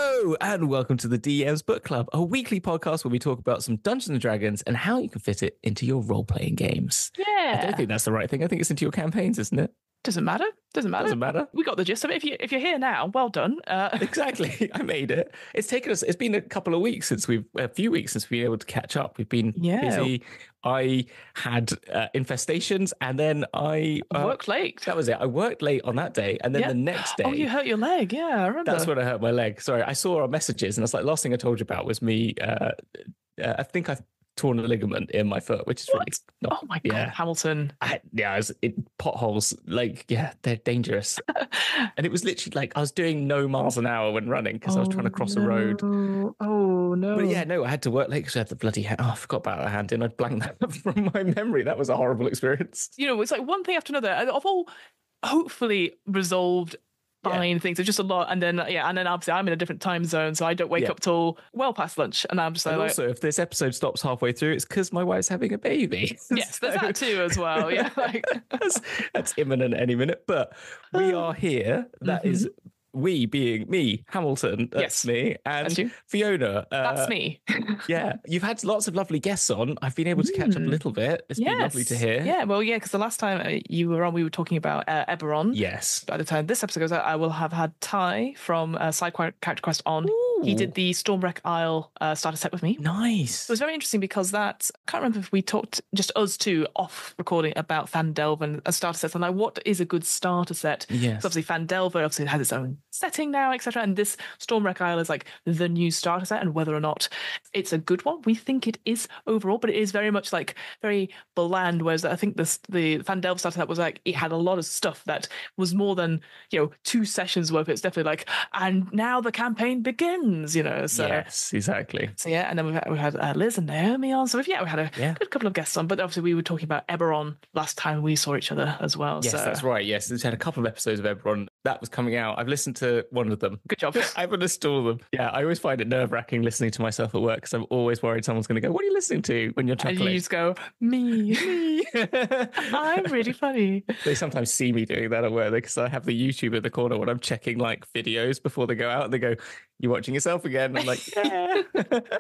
Hello, and welcome to the DM's Book Club, a weekly podcast where we talk about some Dungeons and Dragons and how you can fit it into your role-playing games. Yeah. I don't think that's the right thing. I think it's into your campaigns, isn't it? Doesn't matter. Doesn't matter. We got the gist of it. If you're here now, well done. Exactly. I made it. It's been a few weeks since we've been able to catch up. We've been busy. I had infestations, and then I worked late. That was it. I worked late on that day, and then the next day. Oh, you hurt your leg. Yeah, I remember. That's when I hurt my leg. Sorry, I saw our messages, and I was like, last thing I told you about was me. I think I've torn a ligament in my foot, which is really not, oh my god, Hamilton. Potholes, they're dangerous. And it was literally I was doing no miles an hour when running because I was trying to cross a road. Oh no. But I had to work late because I had the bloody hand. I forgot about the hand in. I'd blanked that from my memory. That was a horrible experience. It's like one thing after another of all hopefully resolved fine things. It's just a lot, and then obviously I'm in a different time zone, so I don't wake up till well past lunch, and I'm just like. Also, if this episode stops halfway through, it's because my wife's having a baby. Yes, there's that too as well. Yeah, that's imminent any minute. But we are here. That is. We being me, Hamilton, that's me, and Fiona. That's me. Yeah, you've had lots of lovely guests on. I've been able to catch up a little bit. It's been lovely to hear. Yeah, because the last time you were on, we were talking about Eberron. Yes. By the time this episode goes out, I will have had Ty from Side Character Quest on. Ooh. He did the Stormwreck Isle starter set with me. Nice. It was very interesting because I can't remember if we talked, just us two, off recording about Fandelver and starter sets, and what is a good starter set. Yes. So obviously Fandelver obviously has its own setting now, etc. And this Stormwreck Isle is the new starter set, and whether or not it's a good one, we think it is overall, but it is very much very bland. Whereas I think the Fandelver starter set was it had a lot of stuff that was more than 2 sessions worth. It's definitely and now the campaign begins. So yes, exactly. So and then we had Liz and Naomi on. So we had a good couple of guests on, but obviously we were talking about Eberron last time we saw each other as well. Yes, that's right. Yes, we've had a couple of episodes of Eberron that was coming out. I've listened to one of them. Good job. I haven't listened to all of them. Yeah, I always find it nerve-wracking listening to myself at work because I'm always worried someone's going to go, "What are you listening to?" when you're chuckling. And you just go, "Me." I'm really funny. They sometimes see me doing that at work because I have the YouTube in the corner when I'm checking videos before they go out, and they go, "You watching yourself again?" I'm like, "Yeah."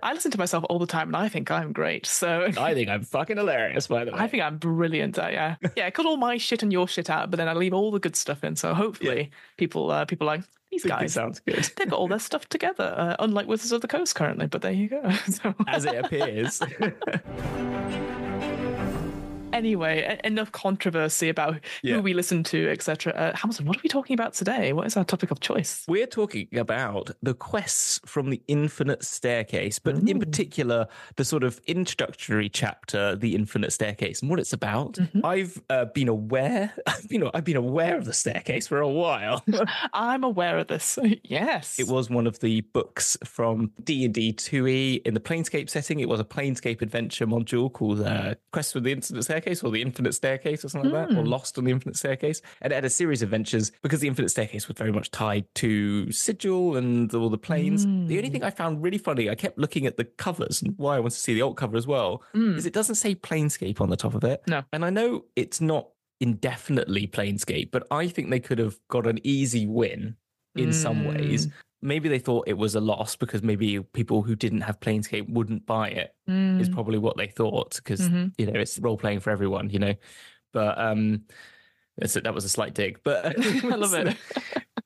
I listen to myself all the time, and I think I'm great. So I think I'm fucking hilarious, by the way. I think I'm brilliant. I cut all my shit and your shit out, but then I leave all the good stuff in. So hopefully, people like these guys. Sounds good. They've got all their stuff together, unlike Wizards of the Coast currently. But there you go. So. As it appears. Anyway, enough controversy about who we listen to, etc. Hamilton, what are we talking about today? What is our topic of choice? We're talking about the quests from the Infinite Staircase, but in particular, the sort of introductory chapter, the Infinite Staircase, and what it's about. I've been aware. I've been aware of the staircase for a while. I'm aware of this. Yes, it was one of the books from D&D 2e in the Planescape setting. It was a Planescape adventure module called Quest for the Infinite Staircase, or the Infinite Staircase, or something like that, or Lost on the Infinite Staircase. And it had a series of adventures because the Infinite Staircase was very much tied to Sigil and all the planes. The only thing I found really funny, I kept looking at the covers, and why I wanted to see the alt cover as well, is it doesn't say Planescape on the top of it. No. And I know it's not indefinitely Planescape, but I think they could have got an easy win in some ways. Maybe they thought it was a loss because maybe people who didn't have Planescape wouldn't buy it, is probably what they thought, because, it's role-playing for everyone, But that was a slight dig. But I love it.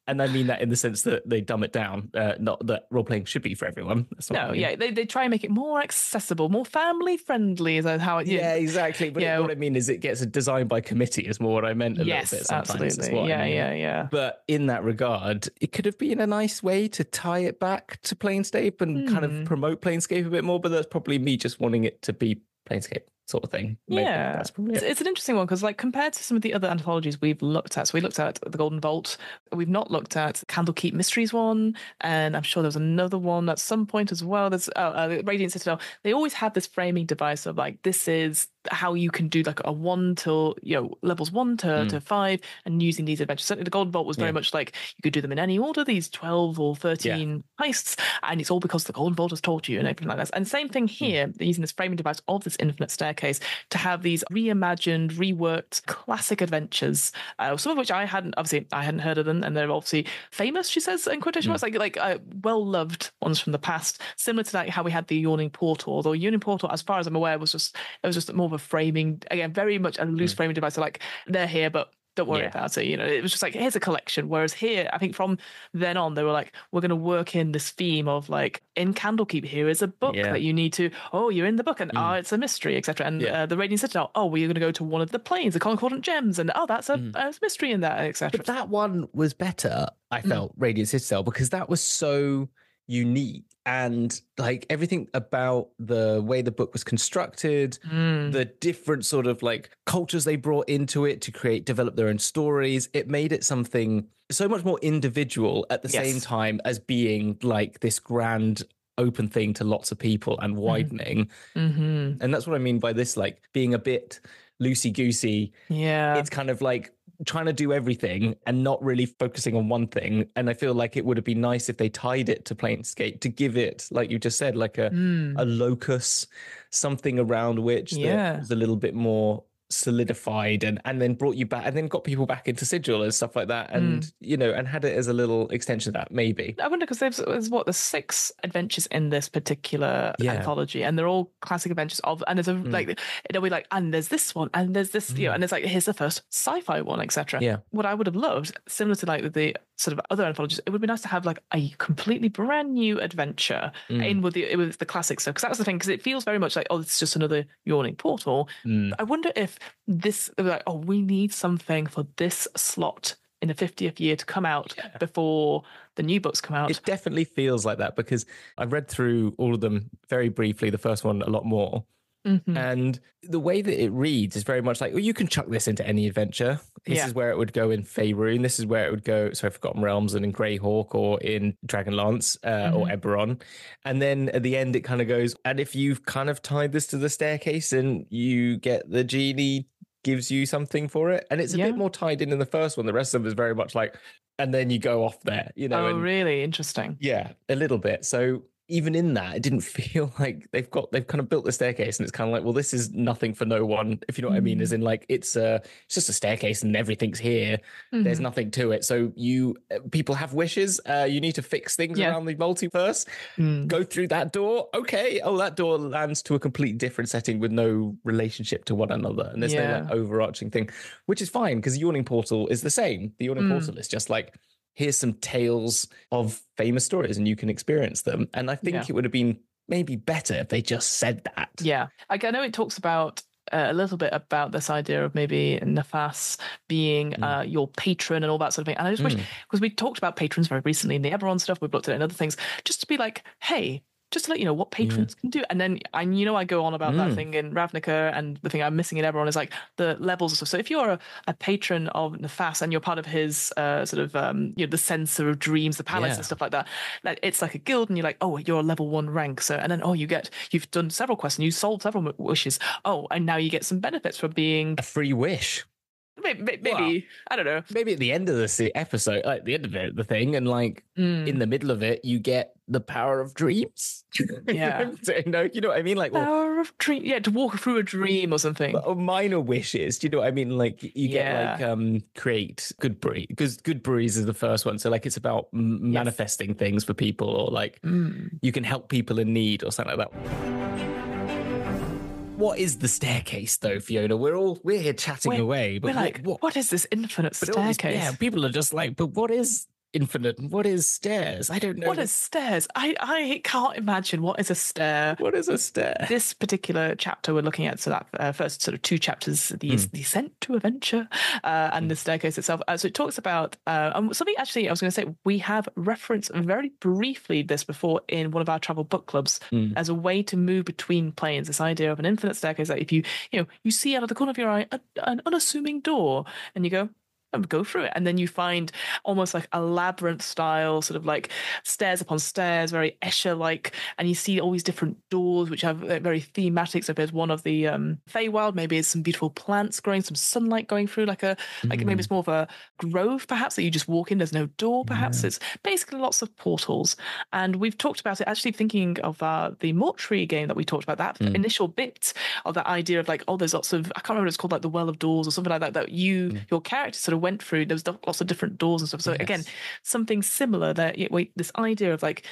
And I mean that in the sense that they dumb it down, not that role-playing should be for everyone. That's no, they try and make it more accessible, more family-friendly. Is that how it? Yeah, exactly. But what I mean is it gets designed by committee is more what I meant a little bit sometimes. Absolutely. Yeah. But in that regard, it could have been a nice way to tie it back to Planescape and kind of promote Planescape a bit more, but that's probably me just wanting it to be Planescape sort of thing. Maybe that's probably it. It's an interesting one because compared to some of the other anthologies we've looked at, so we looked at the Golden Vault, we've not looked at Candlekeep Mysteries one, and I'm sure there was another one at some point as well. There's Radiant Citadel. They always have this framing device of this is how you can do like a 1 till, levels 1 to 5, and using these adventures. Certainly the Golden Vault was very much like you could do them in any order, these 12 or 13 heists, and it's all because the Golden Vault has taught you and everything like that. And same thing here, using this framing device of this infinite staircase to have these reimagined, reworked classic adventures, some of which I hadn't heard of them, and they're obviously famous, she says in quotation marks, like well-loved ones from the past, similar to like how we had the Yawning Portal. Although Yawning Portal, as far as I'm aware, was just more of a framing, again, very much a loose framing device. So like, they're here, but don't worry about it. It was just like, here's a collection. Whereas here, I think from then on, they were like, we're going to work in this theme of like, in Candlekeep, here is a book that you need to, you're in the book, and it's a mystery, etc. And the Radiant Citadel, we're going to go to one of the planes, the Concordant Gems, and that's a mystery in that, etc. But that one was better, I felt, Radiant Citadel, because that was so unique, and like everything about the way the book was constructed, the different sort of like cultures they brought into it to develop their own stories, it made it something so much more individual at the same time as being like this grand open thing to lots of people and widening. And that's what I mean by this, like being a bit loosey-goosey. It's kind of like trying to do everything and not really focusing on one thing. And I feel like it would have been nice if they tied it to Planescape to give it, like you just said, like a locus, something around which that was a little bit more solidified, and then brought you back, and then got people back into Sigil and stuff like that, and and had it as a little extension of that. Maybe I wonder, because there's 6 adventures in this particular anthology, and they're all classic adventures and there's like it'll be like, and there's this one, and there's this, and it's like, here's the first sci-fi one, etc. What I would have loved, similar to like the sort of other anthologies, it would be nice to have like a completely brand new adventure in with the classic stuff, because that was the thing, because it feels very much like, it's just another Yawning Portal. I wonder if this, like, we need something for this slot in the 50th year to come out before the new books come out. It definitely feels like that, because I read through all of them very briefly, the first one a lot more. And the way that it reads is very much like, you can chuck this into any adventure. This is where it would go in Faerun. This is where it would go, Forgotten Realms, and in Greyhawk, or in Dragonlance, or Eberron. And then at the end, it kind of goes, and if you've kind of tied this to the staircase, and you get the genie gives you something for it. And it's a bit more tied in the first one. The rest of them is very much like, and then you go off there, really interesting. Yeah, a little bit. So even in that, it didn't feel like they've kind of built the staircase, and it's kind of like, well, this is nothing for no one, if you know what I mean, as in like, it's just a staircase and everything's here. There's nothing to it. So people have wishes. You need to fix things around the multiverse. Go through that door. Okay. Oh, that door lands to a completely different setting with no relationship to one another. And there's no like overarching thing, which is fine, because Yawning Portal is the same. The Yawning Portal is just like, here's some tales of famous stories and you can experience them. And I think it would have been maybe better if they just said that. Yeah. I know it talks about a little bit about this idea of maybe Nafas being your patron and all that sort of thing. And I just wish, because we talked about patrons very recently in the Eberron stuff, we've looked at it in other things, just to be like, hey, just to let you know what patrons can do. And then I go on about that thing in Ravnica, and the thing I'm missing in Eberron is like the levels and stuff. So if you're a patron of Nafas and you're part of his the censor of dreams, the palace and stuff like that, it's like a guild, and you're like, you're a level 1 rank. So, and then you've done several quests and you solved several wishes. And now you get some benefits for being a free wish. Maybe I don't know. Maybe at the end of the episode, like the end of it, the thing, and like in the middle of it, you get the power of dreams. Yeah, you know what I mean? Like power of dream. Yeah, to walk through a dream or something. Or minor wishes. Do you know what I mean? Like you get like create good breeze, because good breeze is the first one. So like it's about manifesting things for people, or like you can help people in need or something like that. What is the staircase, though, Fiona? We're here chatting away, but we're like, what is this infinite staircase? People are just like, but what is infinite? What is stairs? I don't know. What is stairs? I can't imagine what is a stair. What is a stair? This particular chapter we're looking at, so that first sort of 2 chapters, the ascent to adventure and the staircase itself. So it talks about something, actually, I was going to say, we have referenced very briefly this before in one of our travel book clubs as a way to move between planes, this idea of an infinite staircase, that if you see out of the corner of your eye an unassuming door, and you go, go through it. And then you find almost like a labyrinth style, sort of like stairs upon stairs, very Escher-like, and you see all these different doors which have very thematic. So there's one of the Feywild, maybe it's some beautiful plants growing, some sunlight going through, like maybe it's more of a grove perhaps that you just walk in, there's no door perhaps. It's basically lots of portals. And we've talked about it, actually thinking of the Mortuary game that we talked about, that initial bit of that idea of like, oh, there's lots of, I can't remember what it's called, like the Well of Doors or something like that, that your character sort of went through. There was lots of different doors and stuff. So again, something similar that this idea of like,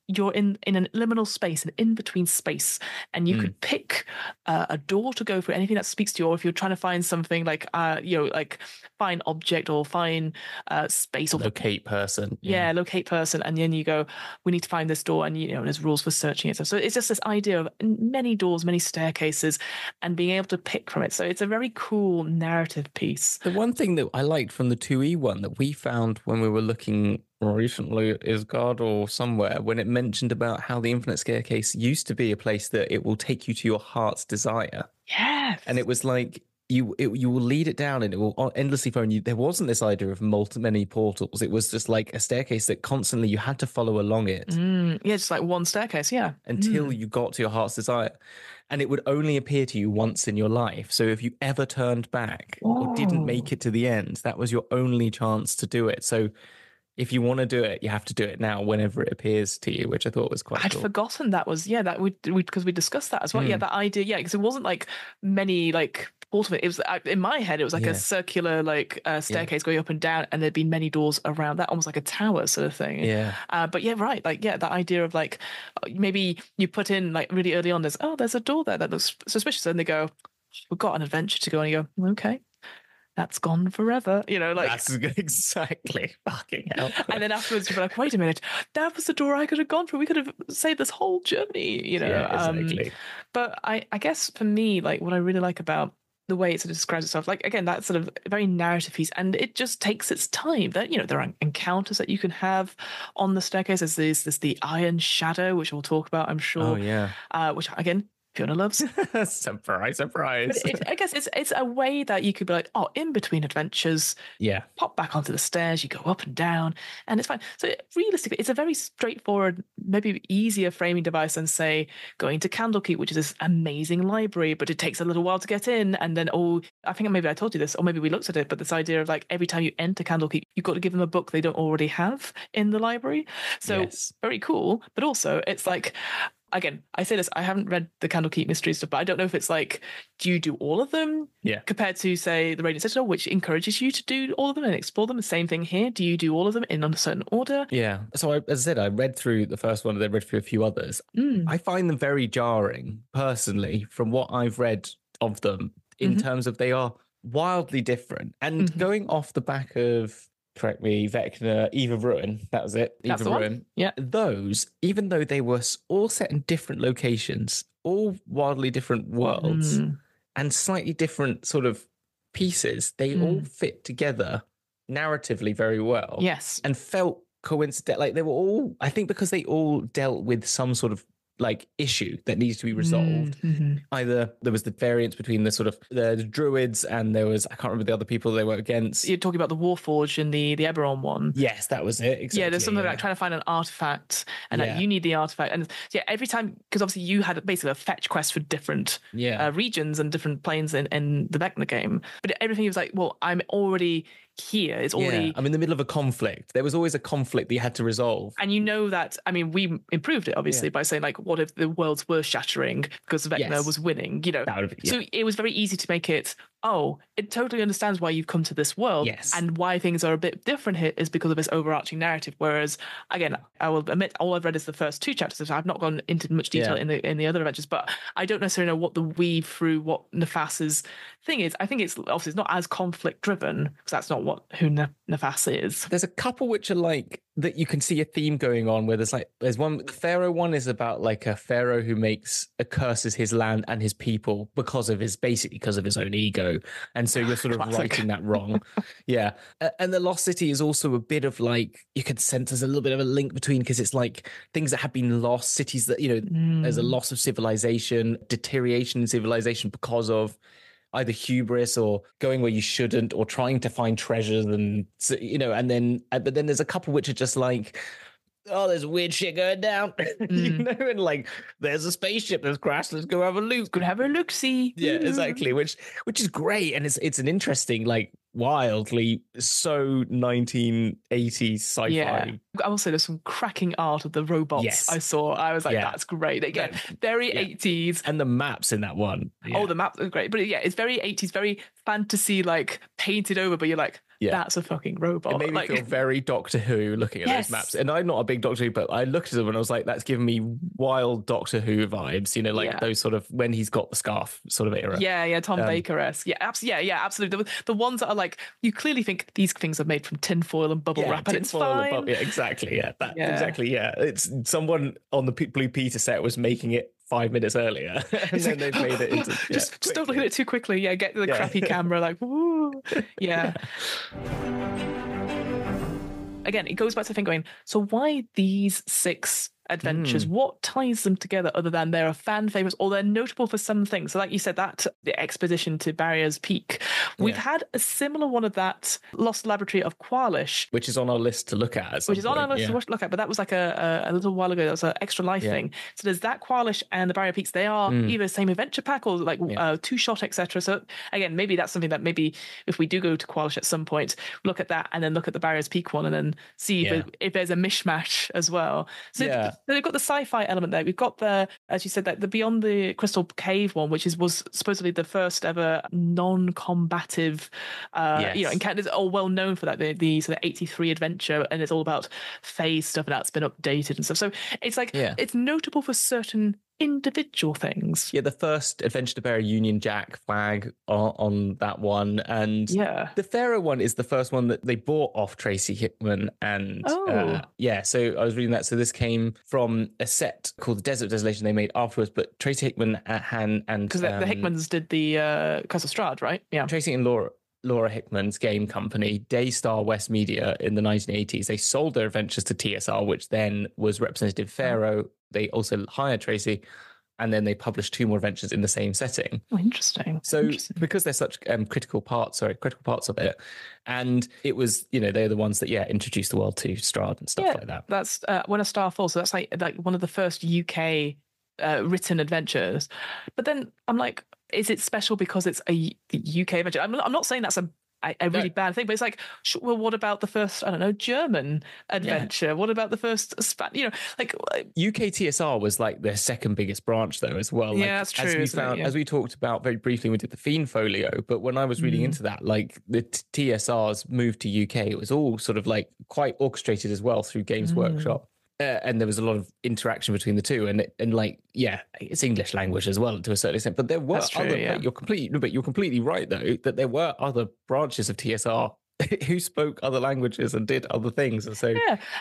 you're in a liminal space, an in-between space, and you could pick a door to go through, anything that speaks to you, or if you're trying to find something like like find object or find space or locate person. Locate person, and then you go, we need to find this door, and there's rules for searching it. So it's just this idea of many doors, many staircases, and being able to pick from it. So it's a very cool narrative piece. The one thing that I liked from the 2E one that we found when we were looking recently is God or somewhere, when it mentioned about how the Infinite Staircase used to be a place that it will take you to your heart's desire. Yes. And it was like you will lead it down and it will endlessly phone you. There wasn't this idea of many portals. It was just like a staircase that constantly you had to follow along it. Just like one staircase, until you got to your heart's desire. And it would only appear to you once in your life. So if you ever turned back or didn't make it to the end, that was your only chance to do it. So if you want to do it, you have to do it now whenever it appears to you, which I thought was quite I'd cool. forgotten that was, that we because we discussed that as well. That idea, because it wasn't like many like portal. It was, in my head, it was like a circular like staircase going up and down, and there'd be many doors around that, almost like a tower sort of thing. But right, like that idea of like maybe you put in like really early on, there's a door there that looks suspicious, and they go, we've got an adventure to go, and you go, okay. That's gone forever, like that's exactly fucking hell. And then afterwards you're like, wait a minute, that was the door I could have gone through. We could have saved this whole journey, Yeah, exactly. But I guess for me, like what I really like about the way it sort of describes itself, like again, that sort of very narrative piece, and it just takes its time. That there are encounters that you can have on the staircase. There's the Iron Shadow, which we'll talk about, I'm sure. Oh yeah. Which again, Fiona loves. Surprise. But I guess it's a way that you could be like, in between adventures, pop back onto the stairs, you go up and down, and it's fine. So realistically, it's a very straightforward, maybe easier framing device than, say, going to Candlekeep, which is this amazing library, but it takes a little while to get in. And then, I think maybe I told you this, or maybe we looked at it, but this idea of like every time you enter Candlekeep, you've got to give them a book they don't already have in the library. So very cool, but also it's like, again, I say this, I haven't read the Candlekeep mystery stuff, but I don't know if it's like, do you do all of them? Compared to, say, the Radiant Citadel, which encourages you to do all of them and explore them. The same thing here. Do you do all of them in a certain order? Yeah. So as I said, I read through the first one and then read through a few others. I find them very jarring, personally, from what I've read of them, in terms of they are wildly different. And going off the back of, correct me, Vecna, Eve of Ruin. That was it. That's Eve of Ruin. Yeah. Those, even though they were all set in different locations, all wildly different worlds, and slightly different sort of pieces, they all fit together narratively very well. Yes. And felt coincident. Like they were all, I think because they all dealt with some sort of like issue that needs to be resolved. Either there was the variance between the sort of the druids, and there was, I can't remember the other people they were against. You're talking about the Warforged in the Eberron one. Yes, that was it. Exactly. Yeah, there's something like trying to find an artifact, and you need the artifact. And every time, because obviously you had basically a fetch quest for different regions and different planes in the Vecna game. But everything was like, well, I'm already here. It's already, I'm in the middle of a conflict. There was always a conflict that you had to resolve. And that, I mean, we improved it obviously by saying like, what if the worlds were shattering because Vecna was winning, That would be, So it was very easy to make it, it totally understands why you've come to this world, and why things are a bit different here is because of this overarching narrative. Whereas, again, I will admit, all I've read is the first two chapters, so I've not gone into much detail in the other adventures, but I don't necessarily know what the weave through what Nafas's thing is. I think it's obviously it's not as conflict driven, because that's not who Nafas is. There's a couple which are like that you can see a theme going on, where there's one, the Pharaoh one is about like a Pharaoh who curses his land and his people because of his own ego. And so you're sort of righting that wrong. And the Lost City is also a bit of like, you could sense there's a little bit of a link between, because it's like things that have been lost, cities that, there's a loss of civilization, deterioration in civilization because of either hubris or going where you shouldn't or trying to find treasures, and and then but then there's a couple which are just like, oh, there's weird shit going down, and like there's a spaceship that's crashed. Let's go have a look. Could have a look see. Yeah, exactly. Which is great, and it's an interesting, like, wildly so 1980s sci-fi. Yeah, I will say there's some cracking art of the robots I saw. I was like, that's great. Again, very 80s, and the maps in that one. Oh, the maps are great, but it's very 80s, very fantasy, like painted over. But you're like, that's a fucking robot. It made me feel very Doctor Who looking at those maps. And I'm not a big Doctor Who, but I looked at them and I was like, that's giving me wild Doctor Who vibes, like those sort of when he's got the scarf sort of era. Yeah, Tom Baker-esque. Yeah, absolutely. The ones that are like, you clearly think these things are made from tinfoil and bubble wrap, and it's fine. Exactly. Exactly. Yeah. It's someone on the Blue Peter set was making it 5 minutes earlier, and then they've made it into just don't look at it too quickly. Get the crappy camera, like, woo. Yeah. Again, it goes back to the thing going, so why these 6 adventures? What ties them together other than they're fan favorites or they're notable for some things? So like you said, that the expedition to Barrier's Peak, we've had a similar one of that, Lost Laboratory of Qualish, which is on our list to look at to look at, but that was like a little while ago. That was an Extra Life thing. So there's that Qualish and the Barrier Peaks. They are either the same adventure pack or like 2-shot, etc. So again, maybe that's something that maybe if we do go to Qualish at some point, look at that and then look at the Barrier's Peak one and then see if there's a mishmash as well. So they've got the sci-fi element there. We've got the, as you said, that the Beyond the Crystal Cave one, which was supposedly the first ever non-combative, encounters, all well known for that. The sort of 83 adventure, and it's all about phase stuff, and that's been updated and stuff. So it's like it's notable for certain individual things. Yeah, the first adventure to bear a Union Jack flag on that one, and the Pharaoh one is the first one that they bought off Tracy Hickman, and so I was reading that. So this came from a set called The Desert Desolation they made afterwards, but Tracy Hickman and because the Hickmans did the Castle Strahd, right? Yeah, Tracy and Laura Hickman's game company, Daystar West Media, in the 1980s. They sold their adventures to TSR, which then was Representative Pharaoh. They also hired Tracy, and then they published 2 more adventures in the same setting. Oh, interesting. So because they're such critical parts of it, and it was, they're the ones that introduced the world to Strahd and stuff like that. That's When a Star Falls. So that's like one of the first UK written adventures. But then I'm like, is it special because it's a UK adventure? I'm not saying that's a really bad thing, but it's like, well, what about the first, I don't know, German adventure? Yeah. What about the first, like UK TSR was like their second biggest branch though as well. Yeah, that's true. As we talked about very briefly, we did the Fiend Folio, but when I was reading into that, like the TSR's move to UK, it was all sort of like quite orchestrated as well through Games Workshop. And there was a lot of interaction between the two, and it's English language as well to a certain extent. But there were you're completely right though that there were other branches of TSR who spoke other languages and did other things, and so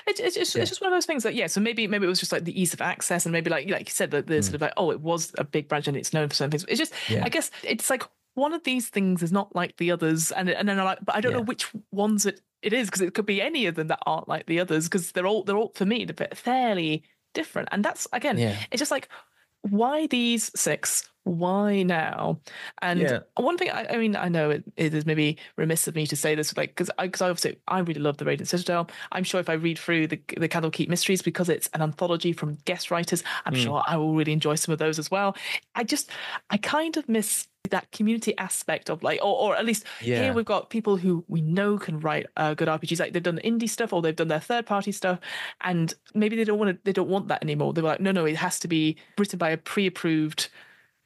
it's just one of those things that So maybe it was just like the ease of access, and maybe like you said that there's sort of like, oh, it was a big branch and it's known for certain things. It's just I guess it's like one of these things is not like the others, and then I'm like, but I don't know which ones it is, because it could be any of them that aren't like the others, because they're all for me they're fairly different. And that's again it's just like, why these 6? Why now? And one thing, I mean, I know it is maybe remiss of me to say this, like, because obviously I really love the Radiant Citadel. I'm sure if I read through the Candlekeep Mysteries, because it's an anthology from guest writers, I'm sure I will really enjoy some of those as well. I kind of miss that community aspect of like, or at least here we've got people who we know can write good RPGs. Like they've done indie stuff or they've done their third party stuff, and maybe they don't want that anymore. They were like, no, it has to be written by a pre-approved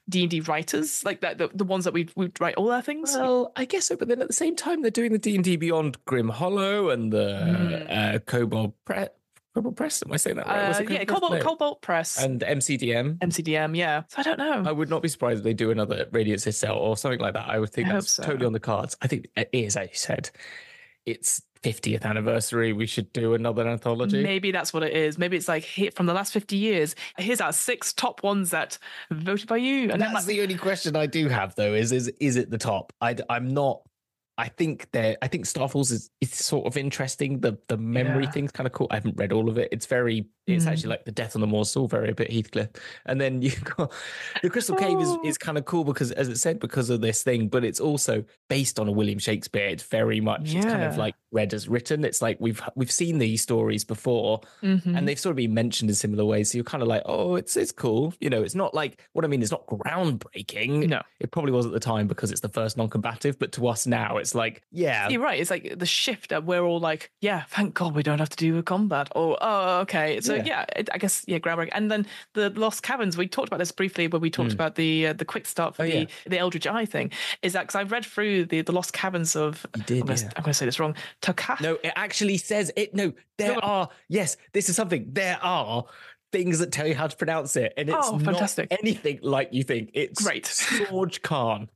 D&D writers, like that, the ones that we write all our things. Well, I guess so, but then at the same time they're doing the D&D Beyond Grim Hollow and the Cobalt Press. Am I saying that right? Cobalt Press and MCDM. Yeah. So I don't know. I would not be surprised if they do another Radiant Citadel or something like that. I would think that's totally on the cards. I think it is, as you said, it's 50th anniversary. We should do another anthology. Maybe that's what it is. Maybe it's like, from the last 50 years, here's our 6 top ones that voted by you. And that's the only question I do have though, is it the top? I'm not. I think Star Falls is sort of interesting. The memory thing's kind of cool. I haven't read all of it. It's very It's actually like the Death on the Moors, all very a bit Heathcliff. And then you've got the Crystal Cave is kind of cool because, as it said, because of this thing, but it's also based on a William Shakespeare. It's very much, it's kind of like read as written. It's like we've seen these stories before, and they've sort of been mentioned in similar ways. So you're kind of like, oh, it's cool. You know, it's not like, what I mean, it's not groundbreaking. No. It probably was at the time because it's the first non-combative, but to us now, it's like, yeah. You're right. It's like the shift that we're all like, yeah, thank God we don't have to do a combat. Or, oh, okay. So I guess, groundbreaking. And then the Lost Caverns, we talked about this briefly when we talked about the quick start for the Eldritch Eye thing, is that because I've read through the Lost Caverns of, I'm going to say this wrong, Tokath. No, it actually says it. No, yes, this is something. There are things that tell you how to pronounce it. And it's fantastic. Not anything like you think. It's great. Sorge Khan.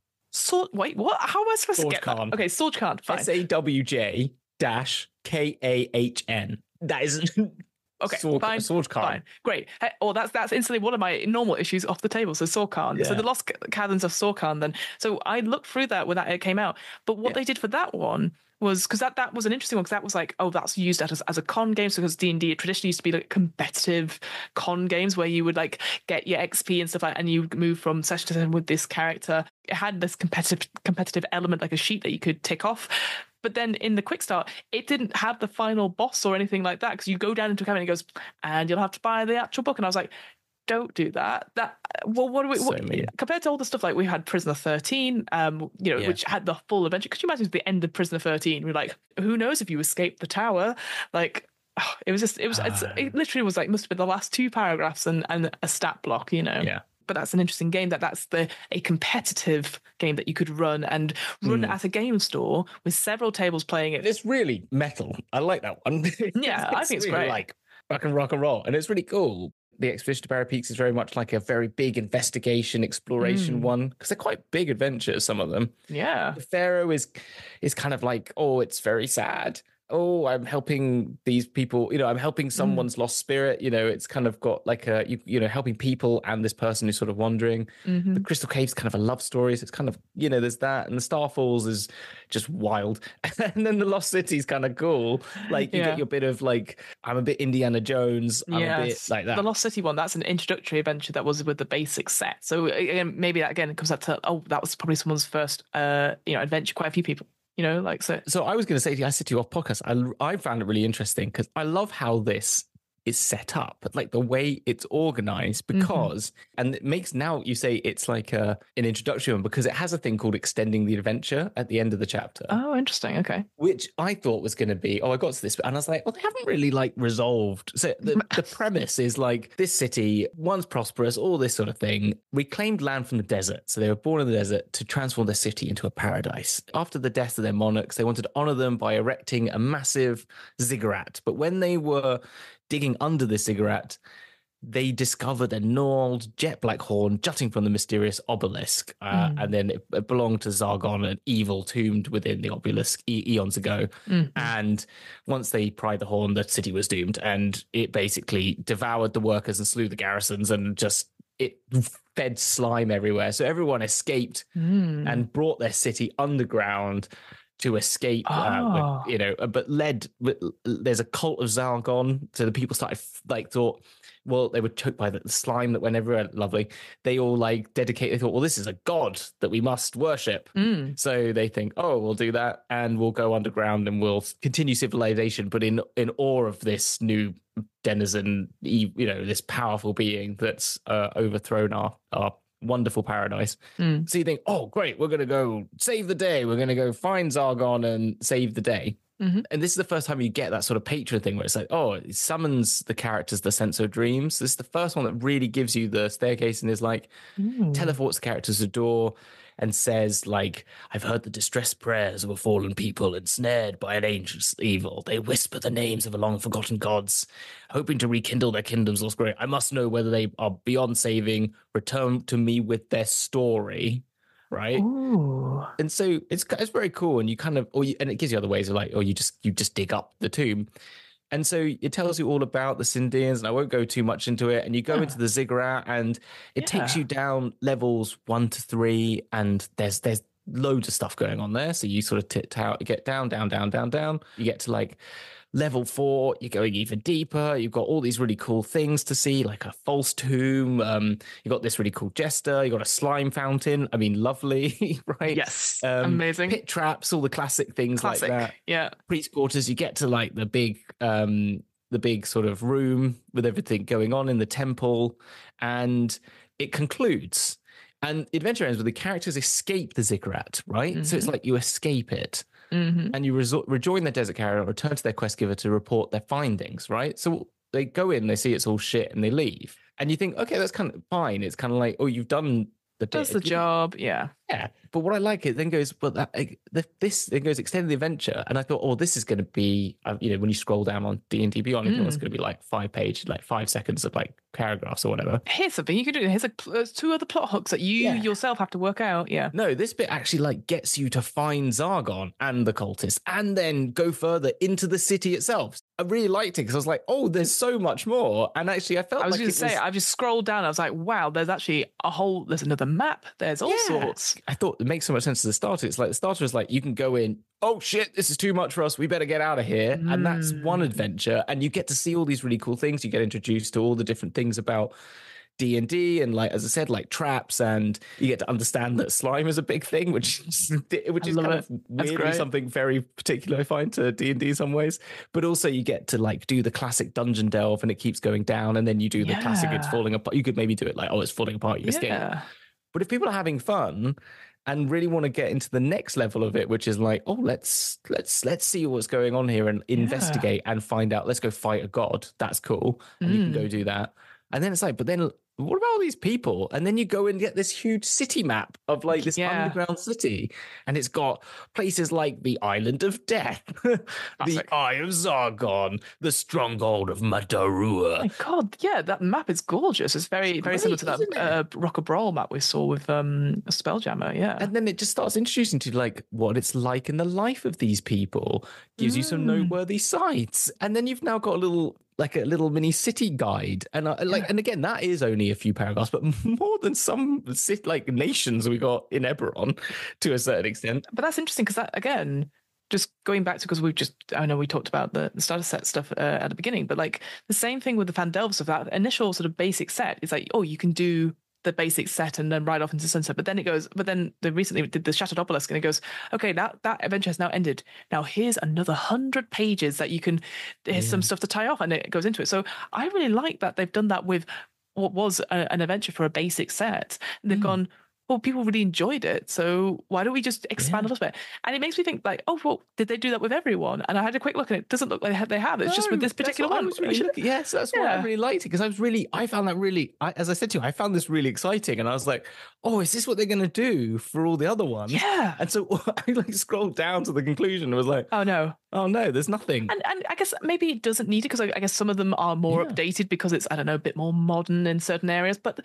Wait, what? How am I supposed to get Khan. that? Okay, Sorge Khan, fine. SAWJ-KAHN. That is... Okay, fine. Sorge Khan. Fine. Great. Hey, that's instantly one of my normal issues off the table. So Sorkhan. Yeah. So the Lost Caverns of Sorkhan then. So I looked through that when it came out. But what they did for that one was, because that was an interesting one, because that was like, that's used as a con game. So because D&D traditionally used to be like competitive con games where you would like get your XP and stuff like that, and you would move from session to session with this character. It had this competitive element, like a sheet that you could tick off. But then in the quick start, it didn't have the final boss or anything like that, because you go down into a cabin and it goes, and you'll have to buy the actual book. And I was like, don't do that. What do we compared to all the stuff like we had Prisoner 13, which had the full adventure. Could you imagine the end of Prisoner 13? We're like, who knows if you escape the tower? Like, it literally was like, must have been the last 2 paragraphs and a stat block, Yeah. But that's an interesting game. That's a competitive game that you could run at a game store with several tables playing it. It's really metal. I like that one. Yeah, I think it's really great. Like rock and roll, and it's really cool. The Expedition to Barrow Peaks is very much like a very big investigation, exploration one, because they're quite big adventures, some of them. Yeah. The Pharaoh is kind of like, it's very sad. Oh, I'm helping these people, I'm helping someone's lost spirit. It's kind of got like helping people and this person who's sort of wandering. The Crystal Cave's kind of a love story. So it's kind of, there's that. And the Starfalls is just wild. And then the Lost City's kind of cool. Like you get your bit of like, I'm a bit Indiana Jones. I'm a bit like that. The Lost City one, that's an introductory adventure that was with the basic set. So again, maybe that again comes up to, that was probably someone's first, adventure, quite a few people. So I was going to say to you, I said to you off podcast, I found it really interesting because I love how this is set up, like the way it's organized, because, and it makes now you say it's like an introduction because it has a thing called extending the adventure at the end of the chapter. Oh, interesting. Okay. Which I thought was going to be, I got to this, and I was like, well, they haven't really like resolved. So the premise is like this city, once prosperous, all this sort of thing, reclaimed land from the desert. So they were born in the desert to transform their city into a paradise. After the death of their monarchs, they wanted to honor them by erecting a massive ziggurat. But when they were digging under the ziggurat, they discovered a gnarled jet black horn jutting from the mysterious obelisk. And then it belonged to Zargon, an evil tombed within the obelisk eons ago. And once they pried the horn, the city was doomed. And it basically devoured the workers and slew the garrisons, and just it fed slime everywhere. So everyone escaped and brought their city underground to escape, but there's a cult of Zargon. So the people started thought, well, they were choked by the slime that went everywhere. Lovely. They all they thought, well, this is a god that we must worship. So they think, we'll do that and we'll go underground and we'll continue civilization, but in awe of this new denizen, this powerful being that's overthrown our wonderful paradise. So you think, great, we're going to go save the day. We're going to go find Zargon and save the day. And this is the first time you get that sort of patron thing where it's like, it summons the characters, the sense of dreams. This is the first one that really gives you the staircase and is like, teleports the characters to the door and says, like, I've heard the distressed prayers of a fallen people ensnared by an ancient evil. They whisper the names of a long-forgotten gods, hoping to rekindle their kingdom's lost glory. I must know whether they are beyond saving. Return to me with their story, right? Ooh. And so it's very cool, and you kind of, and it gives you other ways of like, you just dig up the tomb. And so it tells you all about the Sindians, and I won't go too much into it. And you go into the ziggurat, and it takes you down levels 1 to 3, and there's loads of stuff going on there. So you sort of get down. You get to like level 4, you're going even deeper. You've got all these really cool things to see, like a false tomb. You got this really cool jester. You got a slime fountain. I mean, lovely, right? Yes, amazing. Pit traps, all the classic things like that. Yeah. Priest quarters. You get to like the big sort of room with everything going on in the temple, and it concludes. And the adventure ends with the characters escape the ziggurat, right? Mm-hmm. So it's like you escape it. Mm-hmm. And you rejoin their desert carrier and return to their quest giver to report their findings, right? So they go in, they see it's all shit, and they leave. And you think, okay, that's kind of fine. It's kind of like, oh, you've done the bit. Does the job, yeah. Yeah. But what I like, it then goes, well, this it goes extended the adventure. And I thought, oh, this is going to be, when you scroll down on D&D Beyond, you think it's going to be like 5 like 5 seconds of like paragraphs or whatever. Here's something you can do. Here's 2 other plot hooks that you yourself have to work out. Yeah. No, this bit actually like gets you to find Zargon and the cultists and then go further into the city itself. I really liked it because I was like, oh, there's so much more. And actually, I felt I was going to say, I've just scrolled down. I was like, wow, there's actually there's another map. There's all sorts. I thought it makes so much sense to the starter. It's like the starter is like, you can go in, oh shit, this is too much for us. We better get out of here. And that's one adventure. And you get to see all these really cool things. You get introduced to all the different things about D&D and like, as I said, like traps, and you get to understand that slime is a big thing, which is kind of weirdly something very particular I find to D&D in some ways. But also you get to like do the classic dungeon delve and it keeps going down, and then you do the classic it's falling apart. You could maybe do it like, oh, it's falling apart, you escape. But if people are having fun and really want to get into the next level of it, which is like, oh, let's see what's going on here and investigate and find out. Let's go fight a god. That's cool. And you can go do that. And then it's like, but then what about all these people? And then you go and get this huge city map of like this underground city. And it's got places like the Island of Death, the Eye of Zargon, the Stronghold of Madarua. Oh my God, yeah, that map is gorgeous. It's very similar to that Rock a Brawl map we saw with Spelljammer, yeah. And then it just starts introducing to like what it's like in the life of these people, gives you some noteworthy sights. And then you've now got a little mini city guide, and and again, that is only a few paragraphs, but more than some like nations we got in Eberron to a certain extent. But that's interesting because that, again, just going back to, because I know we talked about the starter set stuff at the beginning, but like the same thing with the Fandelve stuff. That initial sort of basic set is like, oh, you can do the basic set and then ride off into sunset, but then they recently did the Shattered Obelisk, and it goes, okay, now that adventure has now ended. Now here's another 100 pages that you can, here's some stuff to tie off, and it goes into it. So I really like that they've done that with what was an adventure for a basic set. And they've gone, well, people really enjoyed it, so why don't we just expand a little bit? And it makes me think like, oh, well, did they do that with everyone? And I had a quick look, and it doesn't look like they have. It's just with this particular one. Yes, that's why I really liked it, because I found that really, as I said to you, I found this really exciting, and I was like, oh, is this what they're going to do for all the other ones? Yeah. And so I like scrolled down to the conclusion and was like, oh no, there's nothing. And I guess maybe it doesn't need it, because I guess some of them are more updated because it's, I don't know, a bit more modern in certain areas. But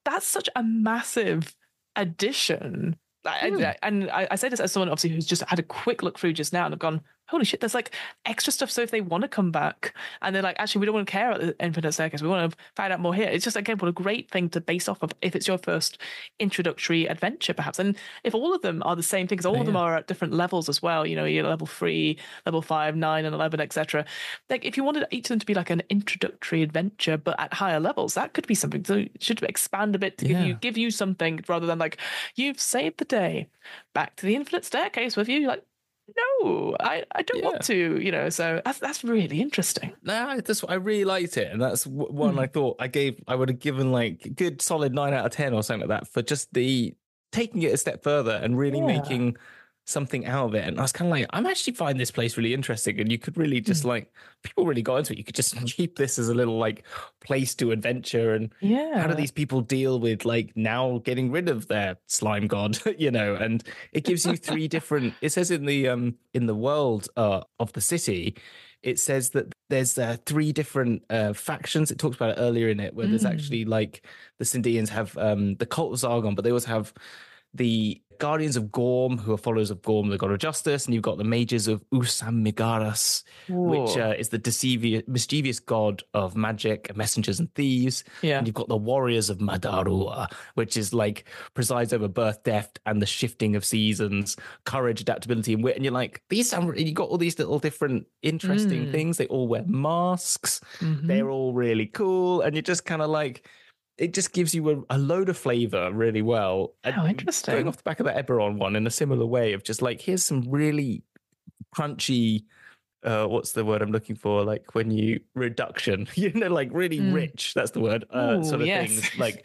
that's such a massive addition. And I say this as someone obviously who's just had a quick look through just now and have gone, holy shit, there's like extra stuff. So if they want to come back and they're like, actually, we don't want to care about the Infinite Staircase, we want to find out more here. It's just, again, what a great thing to base off of if it's your first introductory adventure, perhaps. And if all of them are the same thing, because all of them are at different levels as well, you're level 3, level 5, 9, and 11, etc. Like, if you wanted each of them to be like an introductory adventure, but at higher levels, that could be something. So it should expand a bit to give you something, rather than like, you've saved the day, back to the Infinite Staircase with you. Like, no, I don't want to, so that's really interesting. No, I really liked it. And that's one I thought I would have given like a good solid 9 out of 10 or something like that, for just the taking it a step further and really making something out of it. And I was kind of like, I'm actually finding this place really interesting. And you could really just like, people really got into it. You could just keep this as a little like place to adventure. And how do these people deal with like now getting rid of their slime god, and it gives you 3 different, it says in the world of the city, it says that there's 3 different factions. It talks about it earlier in it, where there's actually like the Cindeans have the Cult of Zargon, but they also have the Guardians of Gorm, who are followers of Gorm, the god of justice, and you've got the mages of Usam Migaras, which is the mischievous god of magic, messengers, and thieves. Yeah. And you've got the warriors of Madarua, which is like presides over birth, death, and the shifting of seasons, courage, adaptability, and wit. And you're like, these sound. You got all these little different interesting things. They all wear masks. They're all really cool, and you're just kind of like. It just gives you a load of flavor really well. Oh, interesting. Going off the back of the Eberron one in a similar way of just like, here's some really crunchy, what's the word I'm looking for? Like when you reduction, like really rich. That's the word. Sort of things like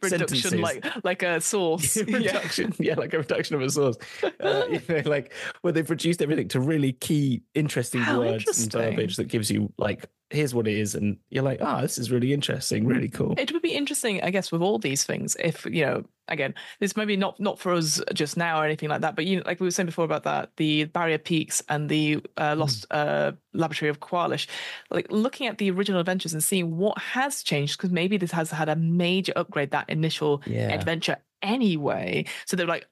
reduction, sentences. like a sauce. Reduction, like a reduction of a sauce. Like where they've reduced everything to really key, interesting words and verbiage that gives you like, here's what it is, and you're like, this is really interesting, really cool. It would be interesting, I guess, with all these things, if, again, this maybe not for us just now or anything like that, but, like we were saying before about that, the Barrier Peaks and the Lost Laboratory of Qualish, like looking at the original adventures and seeing what has changed, because maybe this has had a major upgrade, that initial adventure anyway. So they're like,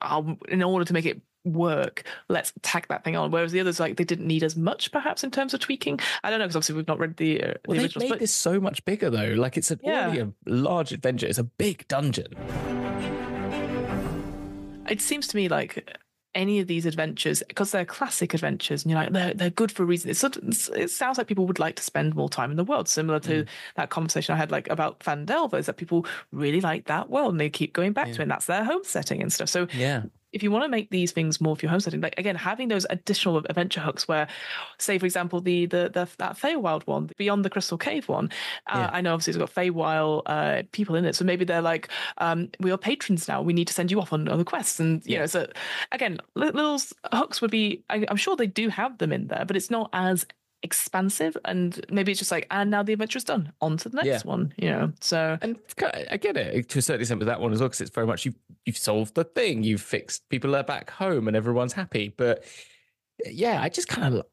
in order to make it work, let's tack that thing on, whereas the others, like, they didn't need as much perhaps in terms of tweaking. I don't know, because obviously we've not read the they've made this so much bigger though, like it's already a large adventure. It's a big dungeon. It seems to me like any of these adventures, because they're classic adventures, and you're like, they're good for a reason. It sounds like people would like to spend more time in the world, similar to that conversation I had like about Fandelver, is that people really like that world and they keep going back to it, and that's their home setting and stuff. So if you want to make these things more for your home setting, like again, having those additional adventure hooks where, say for example, that Feywild one, Beyond the Crystal Cave one, I know obviously it's got Feywild people in it, so maybe they're like, we are patrons now, we need to send you off on other quests, and so again, little hooks would be, I'm sure they do have them in there, but it's not as expansive, and maybe it's just like, and now the adventure's done, on to the next one, so. And I get it to a certain extent with that one as well, because it's very much you've solved the thing, you've fixed, people are back home and everyone's happy. But I just kind of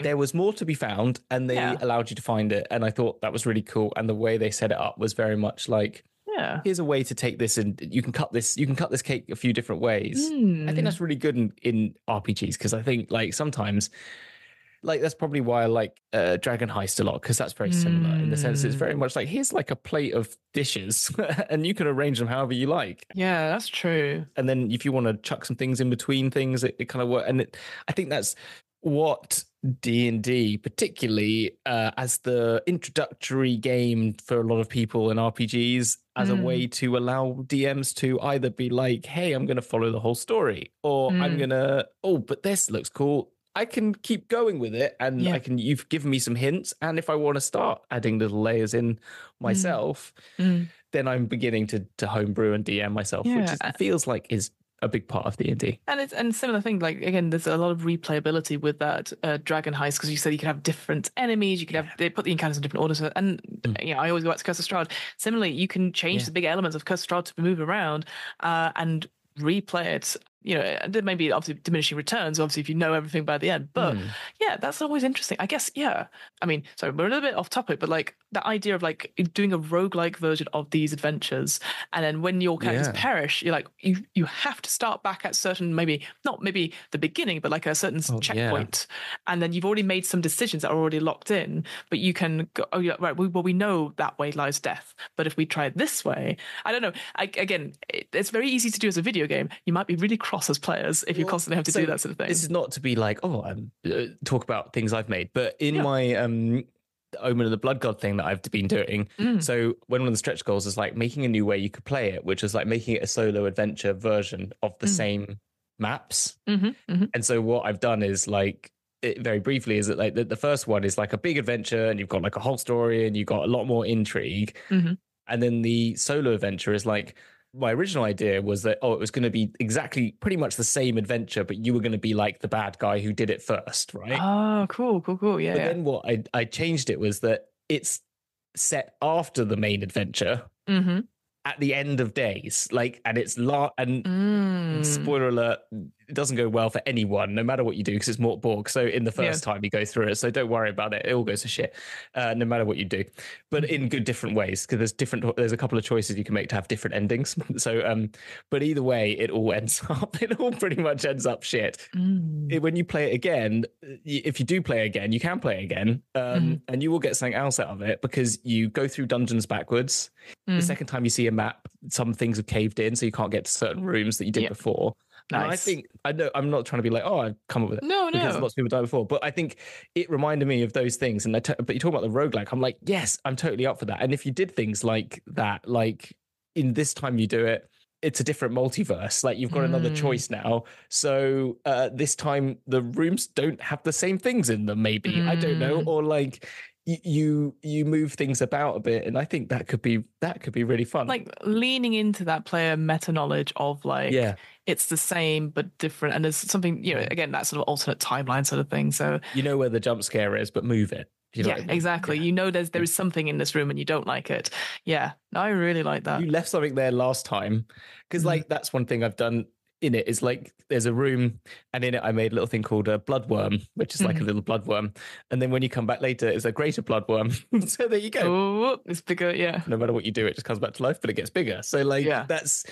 there was more to be found, and they allowed you to find it, and I thought that was really cool. And the way they set it up was very much like, here's a way to take this, and you can cut this cake a few different ways. I think that's really good in RPGs, because I think like sometimes, like that's probably why I like Dragon Heist a lot, because that's very similar in the sense it's very much like, here's like a plate of dishes and you can arrange them however you like. Yeah, that's true. And then if you want to chuck some things in between things, it kind of works. And I think that's what D&D, particularly as the introductory game for a lot of people in RPGs, as a way to allow DMs to either be like, hey, I'm going to follow the whole story, or I'm going to, but this looks cool, I can keep going with it, and you've given me some hints, and if I want to start adding little layers in myself, then I'm beginning to homebrew and DM myself, which feels like is a big part of D&D. And similar thing, like again, there's a lot of replayability with that Dragon Heist, because you said you could have different enemies, you could have, they put the encounters in different orders, and I always go back to Curse of Strahd. Similarly, you can change the big elements of Curse of Strahd to move around and replay it. There may be obviously diminishing returns, obviously, if you know everything by the end. But that's always interesting. I guess, I mean, sorry, we're a little bit off topic, but like the idea of like doing a roguelike version of these adventures, and then when your characters perish, you're like, you have to start back at certain, not maybe the beginning, but like a certain checkpoint. And then you've already made some decisions that are already locked in, but you can go, we know that way lies death. But if we try it this way, I don't know. Again, it's very easy to do as a video game. You might be really cross as players if you constantly have to do that sort of thing. This is not to be like, talk about things I've made, but in my Omen of the Blood God thing that I've been doing, so one of the stretch goals is like making a new way you could play it, which is like making it a solo adventure version of the same maps. And so what I've done is like, very briefly, is that like the first one is like a big adventure, and you've got like a whole story, and you've got a lot more intrigue. And then the solo adventure is like, my original idea was that, it was going to be exactly pretty much the same adventure, but you were going to be like the bad guy who did it first, right? Oh, cool. Yeah. But then what I changed it was that it's set after the main adventure at the end of days, like, and it's spoiler alert, it doesn't go well for anyone, no matter what you do, because it's Mort Borg. So in the first time you go through it, so don't worry about it. It all goes to shit, no matter what you do. But in good different ways, because there's a couple of choices you can make to have different endings. So, but either way, it all ends up. It all pretty much ends up shit. When you play it again, if you do play again, you can play again, and you will get something else out of it because you go through dungeons backwards. The second time you see a map, some things have caved in, so you can't get to certain rooms that you did before. Nice. And I think, I know I'm not trying to be like, oh, I've come up with it. No. Because lots of people died before. But I think it reminded me of those things. And but you talk about the roguelike, I'm like, yes, I'm totally up for that. And if you did things like that, like in this time you do it, it's a different multiverse. Like you've got another choice now. So this time the rooms don't have the same things in them, maybe. I don't know. Or like you move things about a bit, and I think that could be really fun. Like leaning into that player meta knowledge of like it's the same but different, and there's something, you know, again, that sort of alternate timeline sort of thing. So you know where the jump scare is, but move it. You know what I mean? Exactly. Yeah. You know there is something in this room and you don't like it. Yeah, I really like that. You left something there last time, because like that's one thing I've done in it is like there's a room, and in it I made a little thing called a bloodworm, which is like a little bloodworm, and then when you come back later it's a greater bloodworm. So there you go. Oh, it's bigger. Yeah, no matter what you do, it just comes back to life, but it gets bigger. So like that's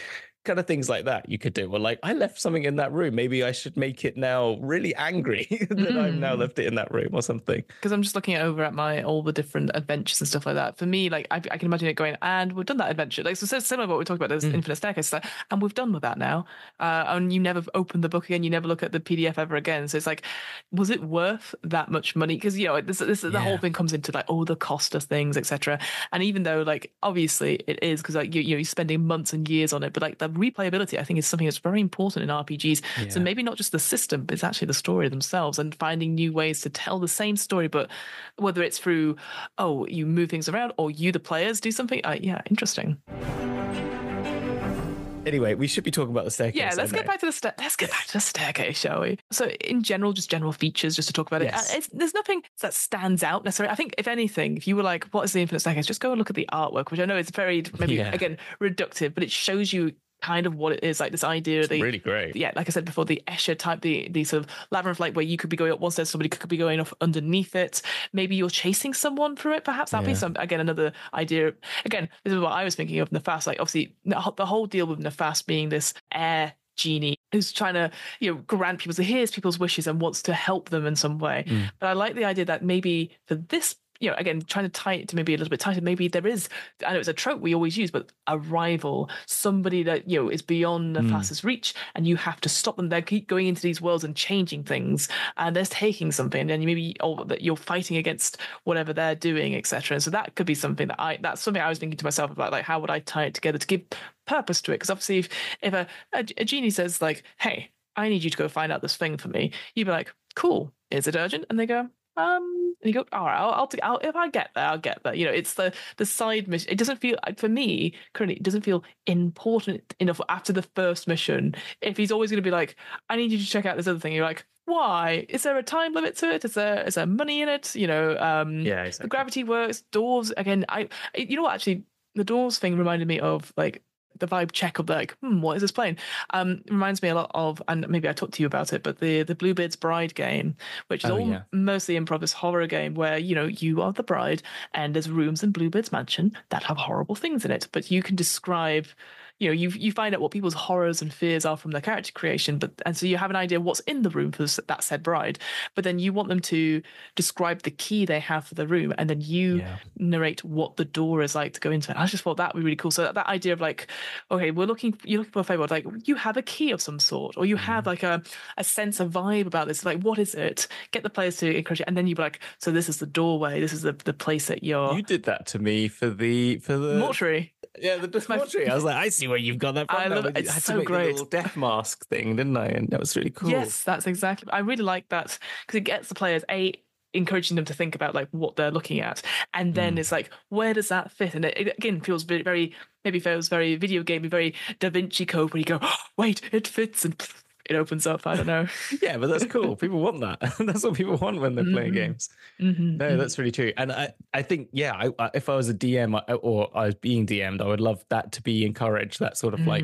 kind of things like that you could do. Well, like I left something in that room, maybe I should make it now really angry that I've now left it in that room or something. Because I'm just looking over at all the different adventures and stuff like that. For me, like I can imagine it going, and we've done that adventure. Like so similar to what we talked about, there's Infinite Staircase, like, and we've done with that now. And you never open the book again, you never look at the PDF ever again. So it's like, was it worth that much money? Because you know, this the whole thing comes into like, the cost of things, etc. And even though like obviously it is, because like you're spending months and years on it, but like the replayability, I think, is something that's very important in RPGs. So maybe not just the system, but it's actually the story themselves, and finding new ways to tell the same story, but whether it's through you move things around or you the players do something. Interesting. Anyway, we should be talking about the staircase. Yeah, let's get back to the staircase, shall we? So in general, just general features, just to talk about it. There's nothing that stands out necessarily. I think if anything, if you were like, what is the Infinite Staircase? Just go and look at the artwork, which I know is very, maybe again, reductive, but it shows you kind of what it is, like this idea of really great. Yeah, like I said before, the Escher type, the sort of labyrinth, like where you could be going up one stairs, somebody could be going off underneath it. Maybe you're chasing someone through it. Perhaps that'd be another idea. Again, this is what I was thinking of Nafas. Like obviously the whole deal with Nafas being this air genie who's trying to grant hears people's wishes and wants to help them in some way. But I like the idea that maybe for this, again, trying to tie it to maybe a little bit tighter, maybe there is, I know it's a trope we always use, but a rival, somebody that, is beyond Nafas's reach, and you have to stop them. They keep going into these worlds and changing things, and they're taking something, and that you're fighting against whatever they're doing, etc. So that could be something that's something I was thinking to myself about, like, how would I tie it together to give purpose to it? Because obviously if a genie says like, hey, I need you to go find out this thing for me, you'd be like, cool, is it urgent? And they go, and you go, all right, I'll if I get there, I'll get there. It's the side mission. It doesn't feel, for me currently, it doesn't feel important enough after the first mission. If he's always going to be like, I need you to check out this other thing, you're like, why? Is there a time limit to it? Is there money in it? Exactly. The gravity works. Doors again. Actually, the doors thing reminded me of like the vibe check of like, what is this playing? Reminds me a lot of, and maybe I talked to you about it, but the Bluebeard's Bride game, which is mostly improv, this horror game where, you are the bride and there's rooms in Bluebeard's mansion that have horrible things in it, but you can describe, you find out what people's horrors and fears are from their character creation, and so you have an idea what's in the room for that said bride, but then you want them to describe the key they have for the room, and then you narrate what the door is like to go into it. I just thought that would be really cool. So that idea of like, okay, you're looking for a favor, like you have a key of some sort, or you have like a sense of vibe about this, like what is it? Get the players to encourage it, and then you'd be like, so this is the doorway, this is the place that you did that to me for the mortuary. Yeah, the mortuary. I was like, I see where you've got that from. I love it. It's so great. The little death mask thing, didn't I? And that was really cool. Yes, that's exactly. I really like that because it gets the players encouraging them to think about like what they're looking at, and then it's like, where does that fit? And it again feels very video gamey, very Da Vinci Code, where you go, oh, wait, it fits, and it opens up. I don't know. Yeah, but that's cool. People want that. That's what people want when they're playing games. No, that's really true. And I think, if I was a DM or I was being DM'd, I would love that to be encouraged. That sort of like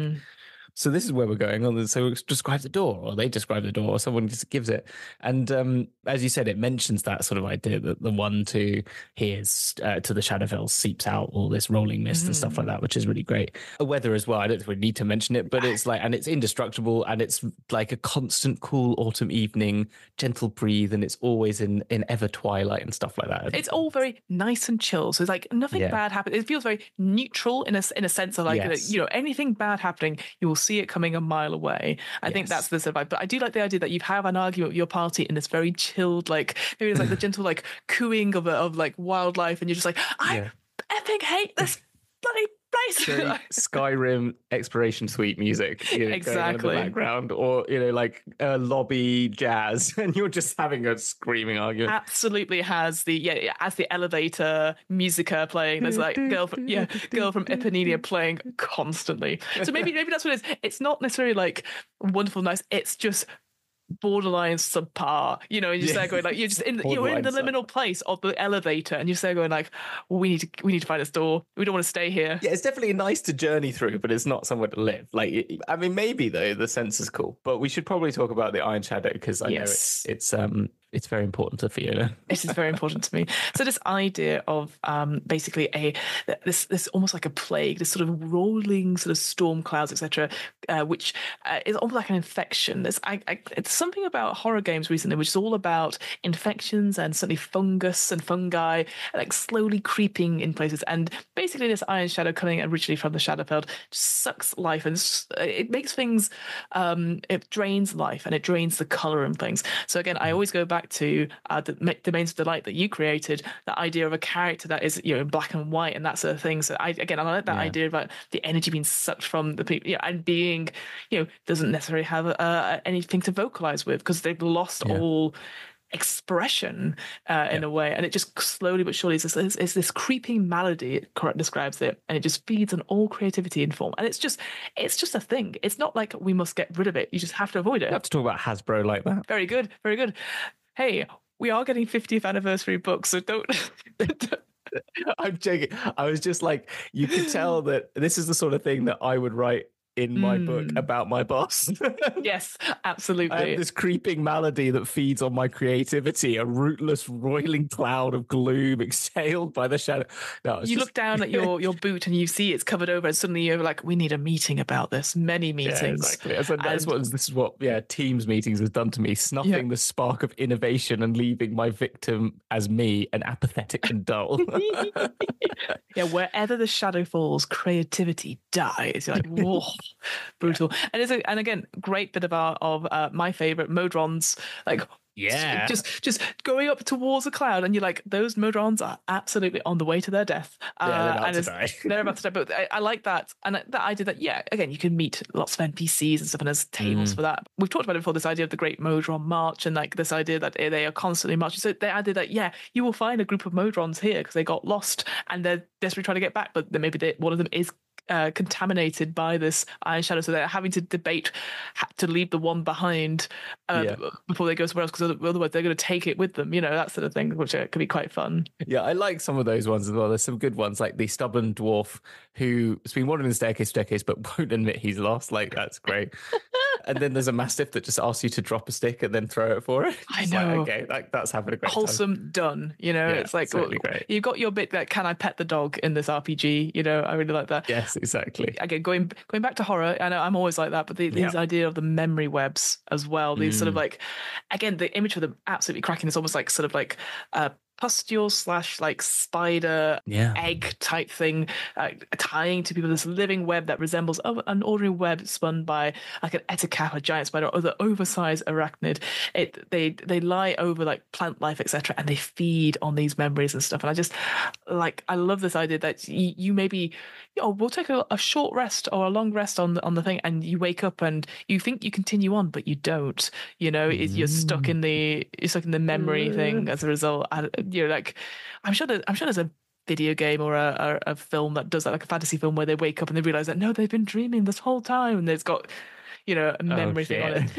So this is where we're going on. So describe the door, or they describe the door, or someone just gives it. And as you said, it mentions that sort of idea that the one to hears to the Shadowfell seeps out all this rolling mist and stuff like that, which is really great. A weather as well. I don't think we need to mention it, but it's like, and it's indestructible, and it's like a constant cool autumn evening, gentle breathe, and it's always in ever twilight and stuff like that. It's all very nice and chill. So it's like nothing bad happens. It feels very neutral in a sense of like, anything bad happening, you will see it coming a mile away. I think that's the survive. But I do like the idea that you have an argument with your party in this very chilled, like maybe it's like the gentle like cooing of like wildlife, and you're just like, I effing hate this bloody place. Skyrim exploration suite music, exactly, going on in the background, or like lobby jazz, and you're just having a screaming argument. Absolutely has as the elevator musica playing. There's like girl from Ipanema playing constantly. So maybe that's what it is. It's not necessarily like wonderful, nice. It's just borderline subpar, you're just there going like you're in the liminal place of the elevator, and you're there going like, well, we need to find a door. We don't want to stay here. Yeah, it's definitely nice to journey through, but it's not somewhere to live. Like, I mean, maybe though the sense is cool, but we should probably talk about the Iron Shadow, because I know it's very important to Fiona. It is very important to me. So this idea of basically this almost like a plague, this sort of rolling sort of storm clouds, etc., which is almost like an infection. It's something about horror games recently, which is all about infections and certainly fungus and fungi, like slowly creeping in places. And basically, this Iron Shadow, coming originally from the Shadowfell, just sucks life, and it makes things. It drains life, and it drains the color and things. So again, I always go back to the Domains of Delight that you created, that idea of a character that is in black and white and that sort of thing. So I like that idea about the energy being sucked from the people, and being doesn't necessarily have anything to vocalize with, because they've lost all expression in a way, and it just slowly but surely is this creeping malady, it describes it, and it just feeds on all creativity and form, and it's just a thing. It's not like we must get rid of it, you just have to avoid it. You have to talk about Hasbro like that. Very good, very good. Hey, we are getting 50th anniversary books, so don't I'm joking. I was just like, you could tell that this is the sort of thing that I would write in my book about my boss. Yes, absolutely. I have this creeping malady that feeds on my creativity, a rootless, roiling cloud of gloom exhaled by the shadow. No, you look down at your boot and you see it's covered over, and suddenly you're like, we need a meeting about this. Many meetings. Yeah, exactly. This is what Teams meetings has done to me, snuffing the spark of innovation and leaving my victim as me, an apathetic and dull. Yeah, wherever the shadow falls, creativity dies. You're like, whoa. Brutal. And again, great bit of my favorite Modrons, like just going up towards a cloud, and you're like, those Modrons are absolutely on the way to their death. They're about to die. They're about to die. But I like that, and that idea that again, you can meet lots of NPCs and stuff, and there's tables for that. We've talked about it before, this idea of the Great Modron March, and like this idea that they are constantly marching. So they added that you will find a group of Modrons here because they got lost and they're desperately trying to get back, but then maybe one of them is contaminated by this Iron Shadow, so they're having to debate to leave the one behind before they go somewhere else, because otherwise they're going to take it with them, that sort of thing, which could be quite fun. Yeah, I like some of those ones as well. There's some good ones, like the stubborn dwarf who's been wandering the staircase for decades but won't admit he's lost. Like, that's great. And then there's a mastiff that just asks you to drop a stick and then throw it for it. I know. Like, okay, that's having a great wholesome time. Done. It's like, great. You've got your bit that can I pet the dog in this RPG. I really like that. Yes, exactly. Again, going back to horror, I know I'm always like that, but these idea of the memory webs as well. These sort of like, again, the image of them absolutely cracking. It's almost like sort of like pustule / like spider egg type thing, tying to people, this living web that resembles an ordinary web spun by like an etacap, a giant spider, or the oversized arachnid. They lie over like plant life, etc., and they feed on these memories and stuff. And I just I love this idea that you maybe we'll take a short rest or a long rest on the thing, and you wake up and you think you continue on, but you don't. You're stuck in the memory thing as a result. I'm sure there's a video game or a film that does that, like a fantasy film, where they wake up and they realize that no, they've been dreaming this whole time, and there's got a memory thing on it.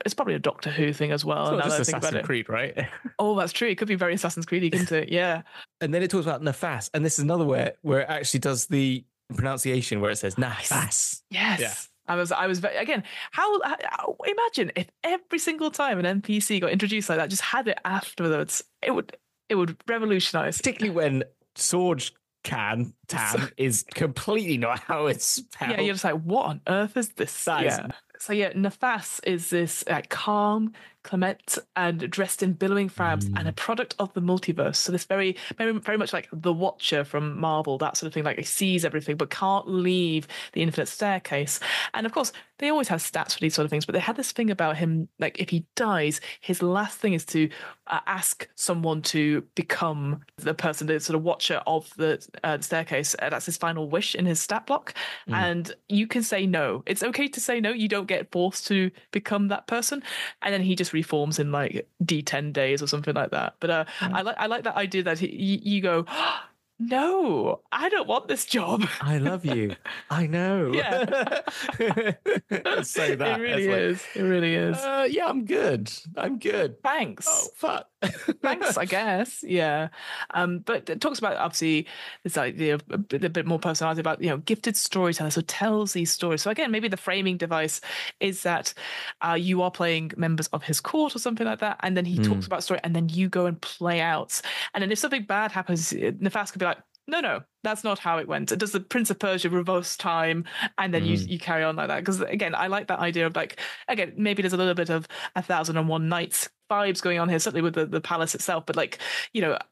It's probably a Doctor Who thing as well. It's not just Assassin's Creed, right? Oh, that's true. It could be very Assassin's Creed, couldn't it? Yeah. And then it talks about Nafas, and this is another where it actually does the pronunciation where it says Nafas. Yes. Again, imagine if every single time an NPC got introduced like that, just had it afterwards. It would revolutionize. Particularly when Sword Tan is completely not how it's spelled. Yeah, you're just like, what on earth is this? So Nafas is this calm, clement, and dressed in billowing fabs, and a product of the multiverse. So this very, very, very much like the Watcher from Marvel, that sort of thing. Like he sees everything but can't leave the infinite staircase. And of course, they always have stats for these sort of things, but they had this thing about him, like if he dies, his last thing is to ask someone to become the person, the sort of Watcher of the staircase. That's his final wish in his stat block. And you can say no. It's okay to say no. You don't get forced to become that person. And then he just reforms in like D10 days or something like that. But I like that idea that you go, no, I don't want this job. I love you. I know. Yeah. Say that. It really is. It really is. Yeah, I'm good. Thanks. Oh, fuck. Thanks, I guess. Yeah. But it talks about, obviously, this idea of a bit more personality about, gifted storyteller. So tells these stories. So again, maybe the framing device is that you are playing members of his court or something like that. And then he talks about story and then you go and play out. And then if something bad happens, Nafas could be like, no, that's not how it went. It does the Prince of Persia reverse time, and then you carry on like that. Because again, I like that idea of like, again, maybe there's a little bit of 1001 Nights vibes going on here, certainly with the palace itself. But like,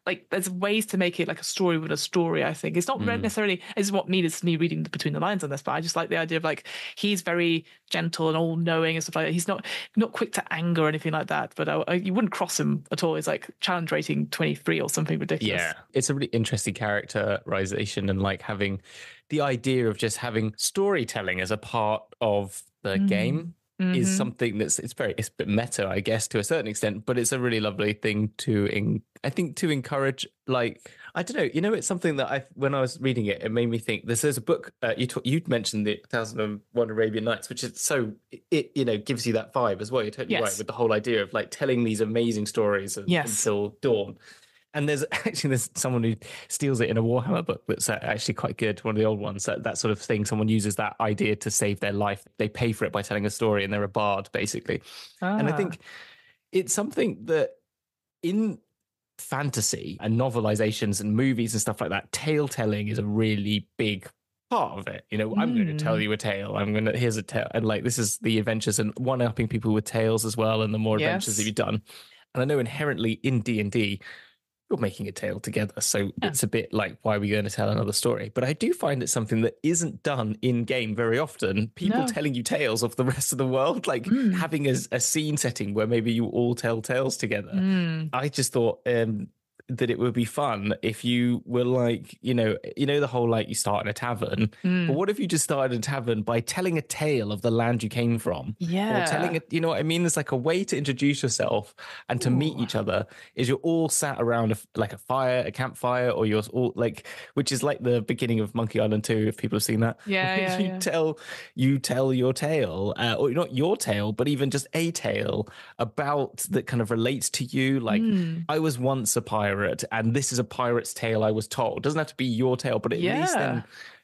like there's ways to make it like a story within a story. I think it's not necessarily is what is me reading between the lines on this, but I just like the idea of like he's very gentle and all knowing and stuff like that. He's not quick to anger or anything like that. But you wouldn't cross him at all. He's like challenge rating 23 or something ridiculous. Yeah, it's a really interesting characterization and like having the idea of just having storytelling as a part of the game. Is something it's a bit meta, I guess, to a certain extent, but it's a really lovely thing to encourage. Like, I don't know, it's something that when I was reading it, it made me think. There's a book you mentioned, the 1001 Arabian Nights, which is it gives you that vibe as well. You're totally right with the whole idea of like telling these amazing stories until dawn. And there's someone who steals it in a Warhammer book that's actually quite good, one of the old ones, that sort of thing. Someone uses that idea to save their life. They pay for it by telling a story, and they're a bard, basically. And I think it's something that in fantasy and novelizations and movies and stuff like that, tale telling is a really big part of it. I'm going to tell you a tale. Here's a tale. And like, this is the adventures and one-upping people with tales as well, and the more adventures that you've done. And I know inherently in D&D, you're making a tale together. So it's a bit like, why are we going to tell another story? But I do find it's something that isn't done in game very often. People telling you tales of the rest of the world, like having a scene setting where maybe you all tell tales together. I just thought that it would be fun if you were like, the whole like you start in a tavern, but what if you just started a tavern by telling a tale of the land you came from? Or telling it, you know what I mean? There's like a way to introduce yourself and to meet each other is you're all sat around a campfire, or you're all like, which is like the beginning of Monkey Island 2, if people have seen that. You tell your tale, or not your tale, but even just a tale about that kind of relates to you. Like, I was once a pirate, and this is a pirate's tale I was told. It doesn't have to be your tale, but at least then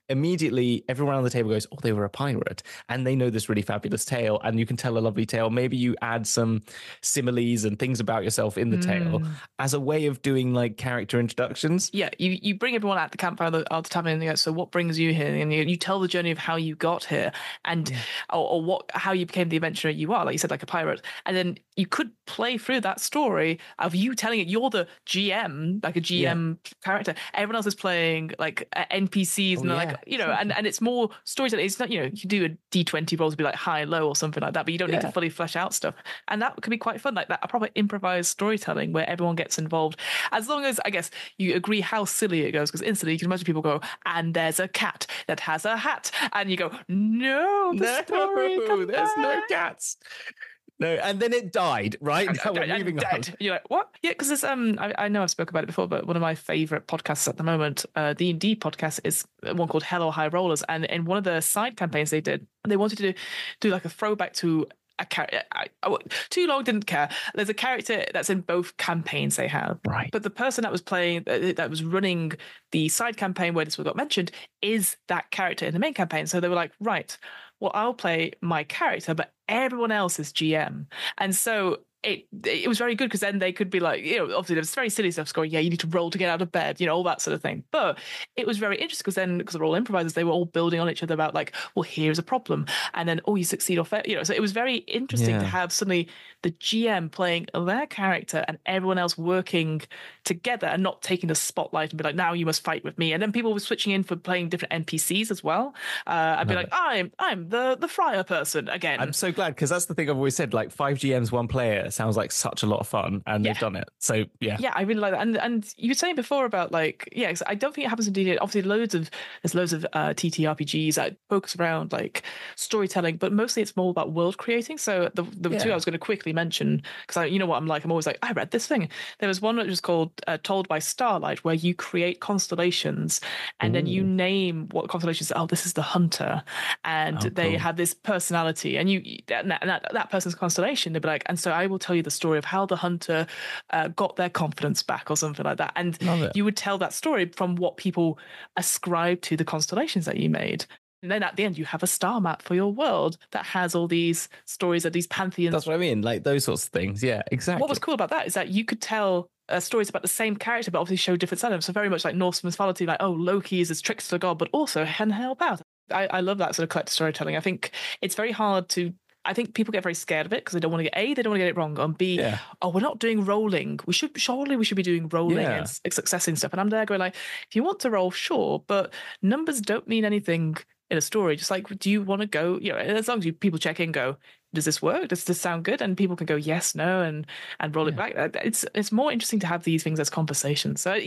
immediately everyone around the table goes, oh, they were a pirate, and they know this really fabulous tale, and you can tell a lovely tale. Maybe you add some similes and things about yourself in the tale as a way of doing like character introductions. Yeah, you bring everyone at the campfire or the tavern, and you go, so what brings you here? And you tell the journey of how you got here, and or how you became the adventurer you are, like you said, like a pirate. And then you could play through that story of you telling it. You're the GM, like a GM character. Everyone else is playing like NPCs, and they're like, and it's more storytelling. It's not, you can do a D20 rolls, be like high, low, or something like that, but you don't need to fully flesh out stuff. And that could be quite fun, like that, a proper improvised storytelling where everyone gets involved. As long as, I guess, you agree how silly it goes, because instantly you can imagine people go, and there's a cat that has a hat. And you go, no, story, there's no cats. No, and then it died, right? Now we're moving on. You're like, what? Yeah, because it's I know I've spoken about it before, but one of my favorite podcasts at the moment, D&D podcast, is one called Hello High Rollers, and in one of the side campaigns they did, they wanted to do like a throwback to a character. Too long, didn't care. There's a character that's in both campaigns they have. Right. But the person that was playing, that was running the side campaign where this got mentioned, is that character in the main campaign. So they were like, right, well, I'll play my character, but everyone else is GM. And so it was very good because then they could be like, obviously there's very silly stuff going, you need to roll to get out of bed, all that sort of thing. But it was very interesting because they're all improvisers, they were all building on each other about like, well, here's a problem. And then, you succeed or fail, so it was very interesting to have suddenly the GM playing their character and everyone else working together and not taking the spotlight and be like, now you must fight with me. And then people were switching in for playing different NPCs as well. I'd be like, I'm the friar person again. I'm so glad because that's the thing I've always said, like 5 GMs, 1 player sounds like such a lot of fun, and they've done it. So yeah, I really like that. And you were saying before about like, I don't think it happens in D&D. Obviously, there's loads of TTRPGs that focus around like storytelling, but mostly it's more about world creating. So the two I was going to quickly mention, because you know what I'm like, I'm always like, I read this thing. There was one that was called Told by Starlight, where you create constellations and then you name what constellations. Oh, this is the hunter, and they have this personality, and that person's constellation. They'd be like, and so I will tell you the story of how the hunter got their confidence back or something like that. And you would tell that story from what people ascribe to the constellations that you made. And then at the end, you have a star map for your world that has all these stories of these pantheons. That's what I mean, like those sorts of things. Yeah, exactly. What was cool about that is that you could tell stories about the same character, but obviously show different sides. So very much like Norse mythology, like, Loki is this trickster god, but also can help out. I love that sort of collective storytelling. I think it's very hard to... I think people get very scared of it because they don't want to get it wrong, and B, we're not doing rolling. We should be doing rolling and successing stuff. And I'm there going like, if you want to roll, sure, but numbers don't mean anything in a story. Just like, do you want to go? As long as people check in, go, does this work? Does this sound good? And people can go yes, no, and roll it back. It's more interesting to have these things as conversations. So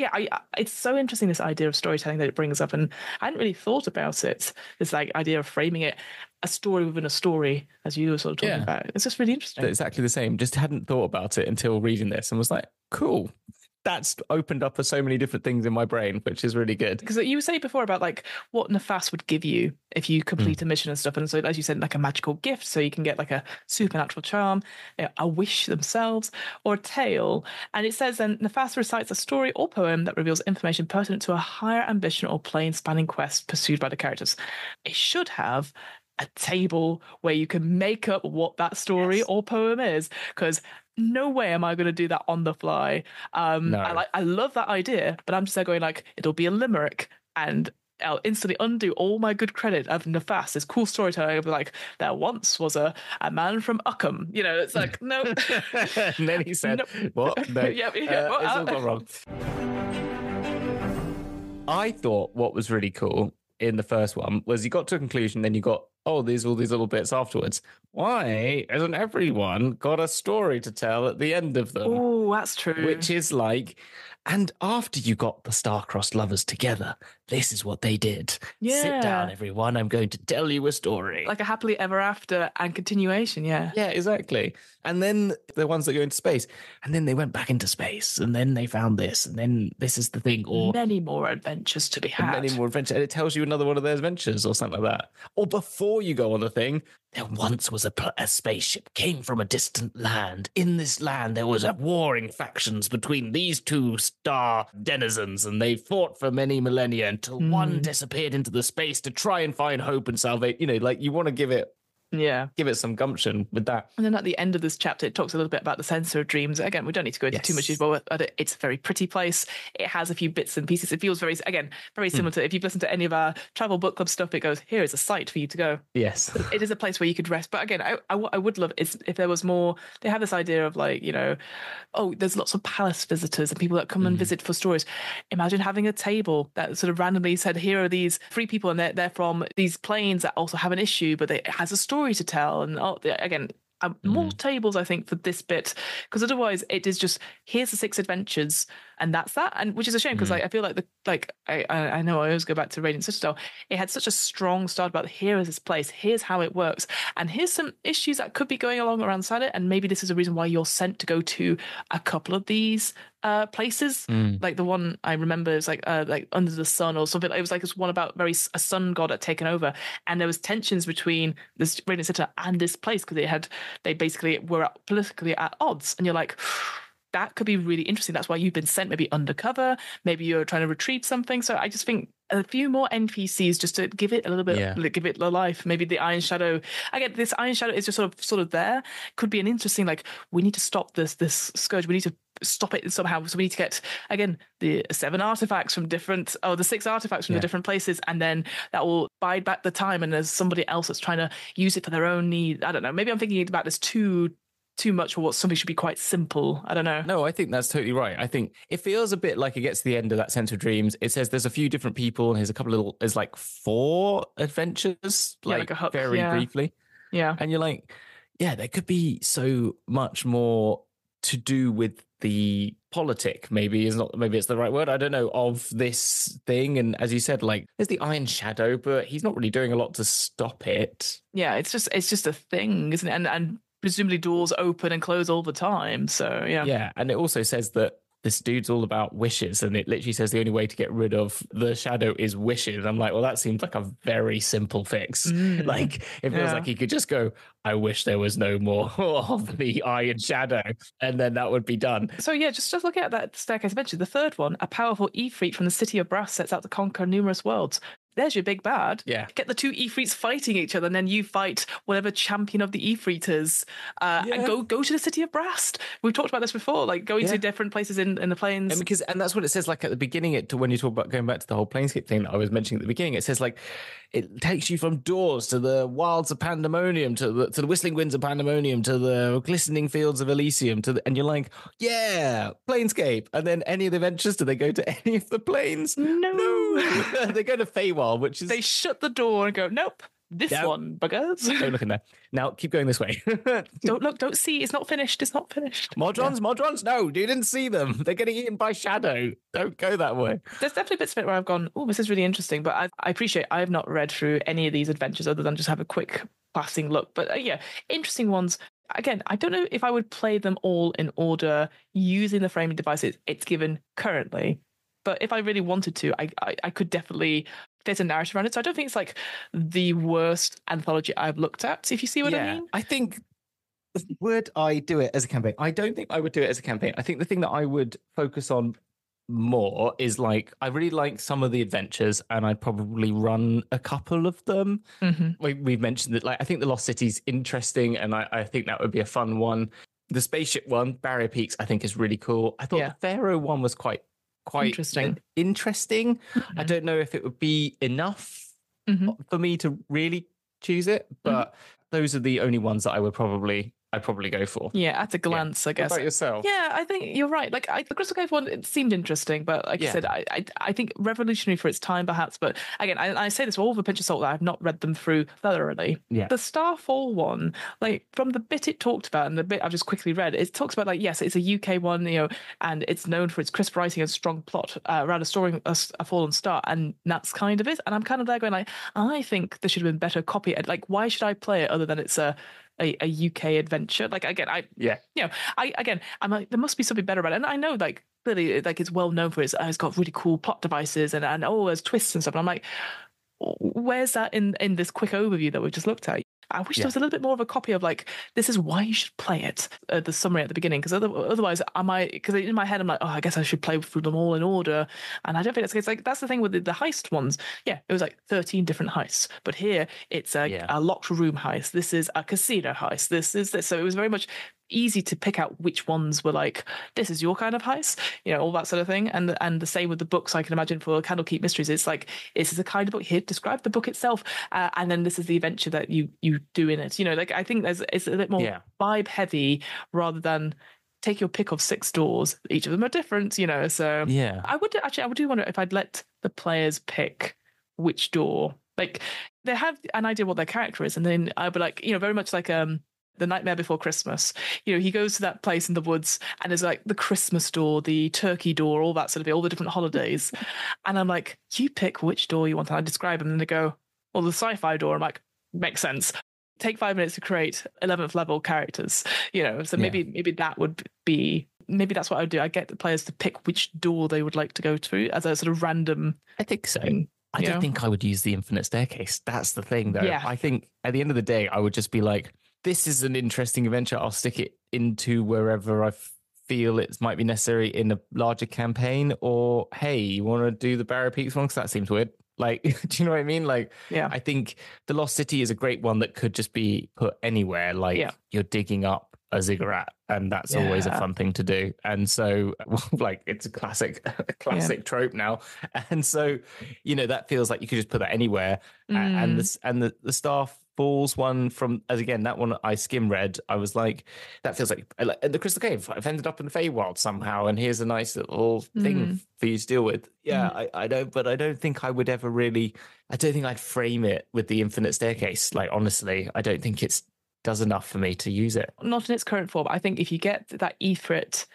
it's so interesting, this idea of storytelling that it brings up, and I hadn't really thought about it. This like idea of framing it a story within a story, as you were sort of talking about. It's just really interesting. Exactly the same. Just hadn't thought about it until reading this, and was like, cool. That's opened up for so many different things in my brain, which is really good. Because you were saying before about like what Nafas would give you if you complete a mission and stuff. And so, as you said, like a magical gift, so you can get like a supernatural charm, a wish themselves, or a tale. And it says then Nafas recites a story or poem that reveals information pertinent to a higher ambition or plane-spanning quest pursued by the characters. It should have a table where you can make up what that story or poem is, because no way am I going to do that on the fly. No. I love that idea, but I'm just there going like, it'll be a limerick, and I'll instantly undo all my good credit of Nafas, this cool storytelling. I'll be like, there once was a man from Uckham. It's like, no. And then he said, what? No. It's all gone wrong. I thought what was really cool in the first one was you got to a conclusion, then you got, there's all these little bits afterwards. Why hasn't everyone got a story to tell at the end of them? Oh, that's true. Which is like, and after you got the star-crossed lovers together, this is what they did. Yeah. Sit down, everyone. I'm going to tell you a story. Like a happily ever after and continuation, yeah. Yeah, exactly. And then the ones that go into space, and then they went back into space, and then they found this, and then this is the thing. Or many more adventures to be had. Many more adventures. And it tells you another one of their adventures or something like that. Or before you go on the thing, there once was a spaceship came from a distant land. In this land, there was a warring factions between these two star denizens, and they fought for many millennia until one disappeared into the space to try and find hope and salvation. Like, you want to give it some gumption with that. And then at the end of this chapter, it talks a little bit about the censor of dreams. Again, we don't need to go into too much detail, but it's a very pretty place. It has a few bits and pieces. It feels very similar to, if you've listened to any of our travel book club stuff, it goes, here is a site for you to go. Yes. It is a place where you could rest. But again, I would love is if there was more. They have this idea of like, there's lots of palace visitors and people that come and visit for stories. Imagine having a table that sort of randomly said, here are these 3 people, and they're from these planes that also have an issue, but it has a story to tell. And again, more tables, I think, for this bit, because otherwise it is just, here's the 6 adventures, and that's that. And which is a shame, because I feel like I know I always go back to Radiant Citadel. It had such a strong start about, here is this place, here's how it works, and here's some issues that could be going along alongside it, and maybe this is a reason why you're sent to go to a couple of these places. Like the one I remember is like Under the Sun or something. It was like this one about a sun god had taken over, and there was tensions between this Radiant Citadel and this place, because they basically were politically at odds, and you're like, that could be really interesting. That's why you've been sent, maybe undercover, maybe you're trying to retrieve something. So I just think a few more NPCs just to give it a little bit, give it a life. Maybe the Iron Shadow. Again, this Iron Shadow is just sort of there. Could be an interesting, like, we need to stop this scourge. We need to stop it somehow. So we need to get, again, the 7 artifacts from different, the 6 artifacts from the different places, and then that will bide back the time. And there's somebody else that's trying to use it for their own need. I don't know. Maybe I'm thinking about this too much, or what something should be quite simple. I don't know. No, I think that's totally right. I think it feels a bit like it gets to the end of that Sense of Dreams. It says there's a few different people, and there's like 4 adventures, like a hook, very briefly. Yeah. And you're like, yeah, there could be so much more to do with the politic, maybe it's the right word, I don't know, of this thing. And as you said, like, there's the Iron Shadow, but he's not really doing a lot to stop it. Yeah, it's just a thing, isn't it? And presumably doors open and close all the time. So, yeah. Yeah, and it also says that this dude's all about wishes, and it literally says the only way to get rid of the shadow is wishes. I'm like, well, that seems like a very simple fix. Like, it feels like he could just go, I wish there was no more of the Iron Shadow, and then that would be done. So yeah, just look at that staircase I mentioned. The third one, a powerful Ifrit from the city of Brass sets out to conquer numerous worlds. There's your big bad. Yeah. Get the 2 Ifrits fighting each other, and then you fight whatever champion of the Ifrit is. And go to the city of Brast. We've talked about this before, like going to different places in the plains. And that's what it says, like at the beginning, when you talk about going back to the whole Planescape thing that I was mentioning at the beginning, it says like it takes you from Doors to the wilds of Pandemonium, to the whistling winds of Pandemonium, to the glistening fields of Elysium, and you're like, yeah, Planescape. And then any of the adventures, do they go to any of the planes? No. They go to Feywild, which is... They shut the door and go, nope, this one, buggers. Don't look in there. Now, keep going this way. Don't look, don't see. It's not finished. Modrons, no, you didn't see them. They're getting eaten by Shadow. Don't go that way. There's definitely bits of it where I've gone, oh, this is really interesting, but I appreciate I have not read through any of these adventures other than just have a quick passing look. But interesting ones. Again, I don't know if I would play them all in order using the framing devices it's given currently. But if I really wanted to, I could definitely fit a narrative around it. So I don't think it's like the worst anthology I've looked at, if you see what I mean. I think, would I do it as a campaign? I don't think I would do it as a campaign. I think the thing that I would focus on more is, like, I really like some of the adventures, and I'd probably run a couple of them. We've mentioned that, like, I think the Lost City's interesting, and I think that would be a fun one. The spaceship one, Barrier Peaks, I think is really cool. I thought the Pharaoh one was quite interesting. I don't know if it would be enough for me to really choose it, but those are the only ones that I'd probably go for. Yeah, at a glance, I guess. What about yourself? Yeah, I think you're right. Like, the Crystal Cave one, it seemed interesting, but like I said, I think revolutionary for its time, perhaps. But again, I say this with all the pinch of salt that I've not read them through thoroughly. Yeah. The Starfall one, like, from the bit it talked about and the bit I've just quickly read, it talks about, like, yes, it's a UK one, and it's known for its crisp writing and strong plot around a story, a fallen star, and that's kind of it. And I'm kind of there going, like, I think there should have been better copy. Like, why should I play it other than it's a UK adventure? Like, again, I'm like, there must be something better about it. And I know, like, clearly, like, it's well known for it's got really cool plot devices and there's twists and stuff. And I'm like, where's that in this quick overview that we've just looked at? I wish there was a little bit more of a copy of, like, this is why you should play it, the summary at the beginning, because otherwise because in my head I'm like, oh, I guess I should play through them all in order, and I don't think that's the case. Like, that's the thing with the heist ones. Yeah, it was like 13 different heists, but here it's a locked room heist. This is a casino heist. This is this. So it was very much easy to pick out which ones were like, this is your kind of heist, all that sort of thing. And the same with the books, I can imagine, for Candlekeep Mysteries. It's like, this is a kind of book here, describe the book itself, and then this is the adventure that you do in it. Like, I think it's a bit more vibe heavy rather than take your pick of 6 doors. Each of them are different, so I do wonder if I'd let the players pick which door. Like, they have an idea what their character is, and then I'd be like, very much like The Nightmare Before Christmas. He goes to that place in the woods and there's like the Christmas door, the turkey door, all that sort of thing, all the different holidays. And I'm like, you pick which door you want. And I describe them and they go, well, the sci-fi door. I'm like, makes sense. Take 5 minutes to create 11th level characters, so maybe that would be, maybe that's what I would do. I get the players to pick which door they would like to go through as a sort of random. I think so. I don't think I would use the infinite staircase. That's the thing, though. Yeah. I think at the end of the day, I would just be like, this is an interesting adventure. I'll stick it into wherever I feel it might be necessary in a larger campaign. Or, hey, you want to do the Barrow Peaks one? Because that seems weird. Like, do you know what I mean? Like, yeah. I think the Lost City is a great one that could just be put anywhere. Like, you're digging up a ziggurat, and that's always a fun thing to do. And so, like, it's a classic trope now. And so, that feels like you could just put that anywhere. And the Staff Falls one that one I skim read, I was like, that feels like the Crystal Cave. I've ended up in the Feywild somehow, and here's a nice little thing for you to deal with. Yeah, I don't, but I don't think I would ever really, I don't think I'd frame it with the infinite staircase. Like, honestly, I don't think it's does enough for me to use it. Not in its current form. I think if you get that Ifrit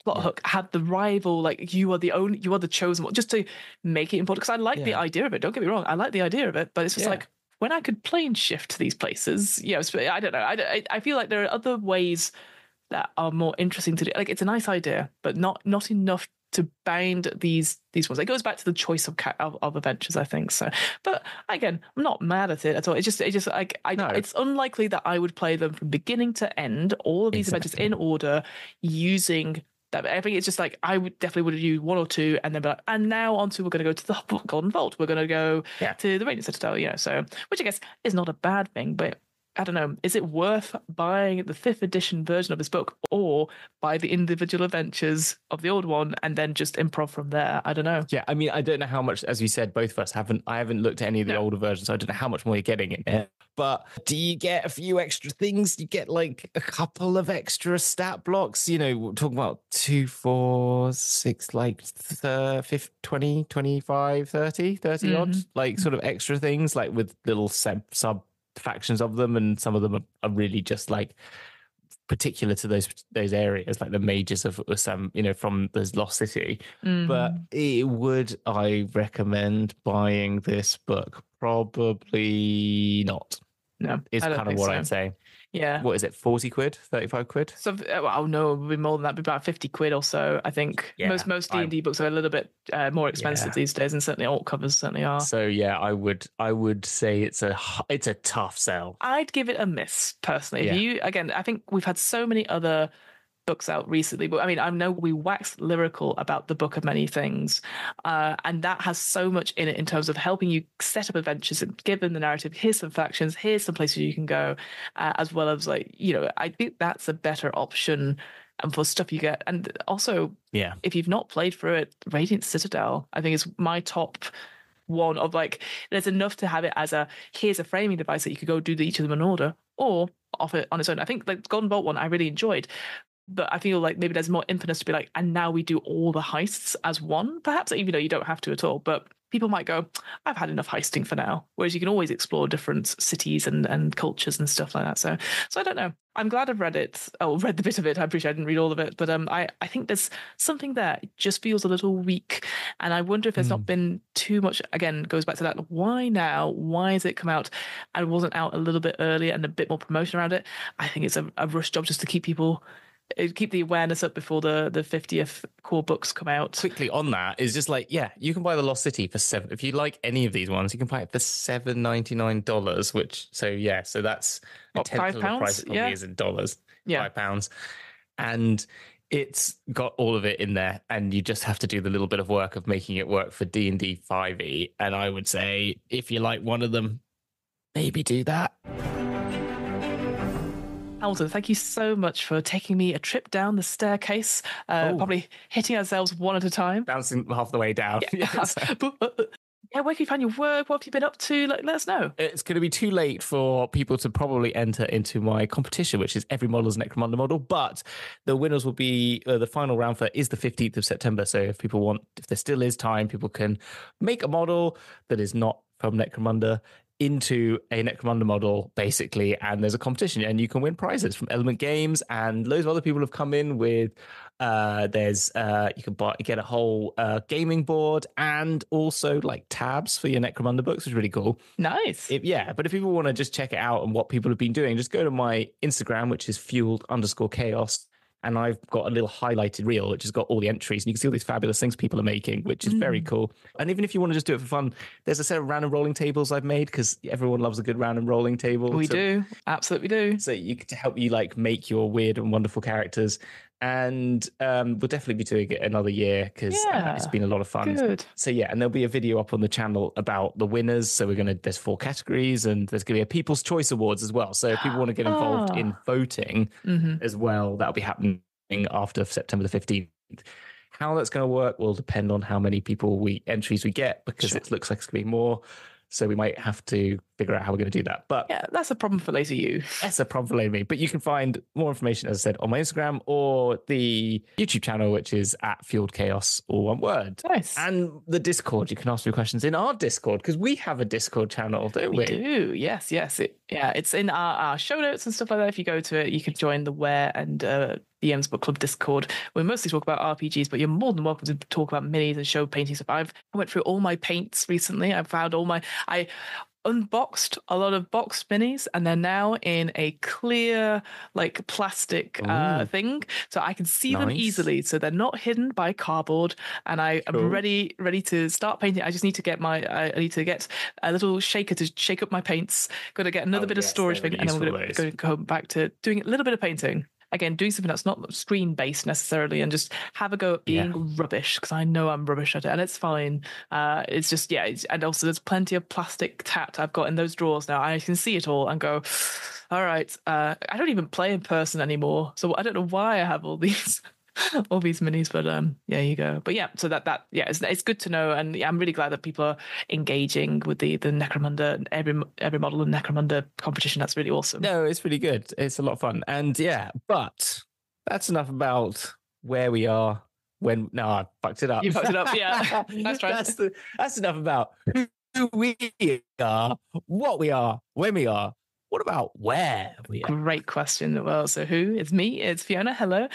plot hook, have the rival, like you are the chosen one, just to make it important. Because I like the idea of it. Don't get me wrong, I like the idea of it, but it's just like, when I could plane shift to these places, I don't know. I feel like there are other ways that are more interesting to do. Like, it's a nice idea, but not enough to bind these ones. It goes back to the choice of adventures, I think. So, but again, I'm not mad at it at all. It's unlikely that I would play them from beginning to end, all of these adventures in order, using that. I think it's just like, I would definitely use one or two and then be like, and now we're going to go to the Golden Vault. We're going to go to the Radiant Citadel, so, which I guess is not a bad thing, but I don't know, is it worth buying the 5th edition version of this book or buy the individual adventures of the old one and then just improv from there? I don't know. Yeah, I mean, I don't know how much, as we said, both of us I haven't looked at any of the older versions, so I don't know how much more you're getting in there. But do you get a few extra things? You get like a couple of extra stat blocks, we're talking about 2, 4, 6, like 20, 25, 30 odd, like sort of extra things, like with little sub factions of them, and some of them are really just like particular to those areas, like the mages of some, from the Lost City. But I recommend buying this book? Probably not. No, is kind of what I'd say. Yeah. What is it, 40 quid, 35 quid? So, no, it would be more than that. It'd be about 50 quid or so, I think. Yeah, most D&D books are a little bit more expensive these days, and certainly alt covers certainly are. So yeah, I would say it's a tough sell. I'd give it a miss, personally. I think we've had so many other books out recently, but I mean, I know we waxed lyrical about the Book of Many Things, and that has so much in it in terms of helping you set up adventures and give them the narrative. Here's some factions, here's some places you can go, as well as I think that's a better option, and for stuff you get. And also, if you've not played through it, Radiant Citadel, I think, is my top one of there's enough to have it as here's a framing device that you could go do each of them in order, or offer it on its own. I think the Golden Vault one I really enjoyed, but I feel like maybe there's more impetus to be like, and now we do all the heists as one, perhaps, even though you don't have to at all. But people might go, I've had enough heisting for now. Whereas you can always explore different cities and cultures and stuff like that. So I don't know. I'm glad I've read it. Oh, read the bit of it. I appreciate I didn't read all of it. But I think there's something there. It just feels a little weak. And I wonder if there's not been too much, again, goes back to that. Why now? Why has it come out and wasn't out a little bit earlier and a bit more promotion around it? I think it's a rush job just to keep the awareness up before the 50th core books come out. Quickly on that is just you can buy the Lost City for $7. If you like any of these ones, you can buy it for $7.99, which so that's a tenth of the price it probably is in dollars. £5, and it's got all of it in there, and you just have to do the little bit of work of making it work for D&D 5e. And I would say if you like one of them, maybe do that. Hamilton, thank you so much for taking me a trip down the staircase, probably hitting ourselves one at a time. Bouncing half the way down. Where can you find your work? What have you been up to? Let us know. It's going to be too late for people to probably enter into my competition, which is Every Model's Necromunda model. But the winners will be, the final round for is the 15th of September. So if there still is time, people can make a model that is not from Necromunda into a Necromunda model, basically, and there's a competition, and you can win prizes from Element Games, and loads of other people have come in with. You can get a whole gaming board and also like tabs for your Necromunda books, which is really cool. Nice. But if people want to just check it out and what people have been doing, just go to my Instagram, which is fueled_chaos. And I've got a little highlighted reel, which has got all the entries. And you can see all these fabulous things people are making, which is very cool. And even if you want to just do it for fun, there's a set of random rolling tables I've made because everyone loves a good random rolling table. We do. Absolutely do. So to help you like make your weird and wonderful characters. And we'll definitely be doing it another year because it's been a lot of fun. Good. So and there'll be a video up on the channel about the winners. So there's 4 categories and there's going to be a People's Choice Awards as well. So if people want to get involved in voting as well, that'll be happening after September the 15th. How that's going to work will depend on how many entries we get because it looks like it's going to be more. So we might have to figure out how we're going to do that. But that's a problem for later you. That's a problem for later me. But you can find more information, as I said, on my Instagram or the YouTube channel, which is at Fueled Chaos, all one word. Nice. And the Discord, you can ask me questions in our Discord because we have a Discord channel, don't we? We do. Yes. It's in our show notes and stuff like that. If you go to it, you can join the Where and DM's Book Club Discord. We mostly talk about RPGs, but you're more than welcome to talk about minis and show painting stuff. I went through all my paints recently. I unboxed a lot of boxed minis and they're now in a clear like plastic thing so I can see them easily, so they're not hidden by cardboard, and I'm ready to start painting. I just need to get I need to get a little shaker to shake up my paints. Got to get another bit of storage thing, and then we're going to go back to doing a little bit of painting. Again, doing something that's not screen-based necessarily, and just have a go at being rubbish, because I know I'm rubbish at it, and it's fine. It's just, and also there's plenty of plastic tat I've got in those drawers now. I can see it all and go, all right, I don't even play in person anymore, so I don't know why I have all these all these minis, but there you go. But so it's good to know, and I'm really glad that people are engaging with the Necromunda, every model of Necromunda competition. That's really awesome. No, it's really good. It's a lot of fun, and but that's enough about where we are. I fucked it up. You fucked it up, yeah. That's right. That's enough about who we are, what we are, when we are. What about where we are? Great question. Well, so who? It's me. It's Fiona. Hello.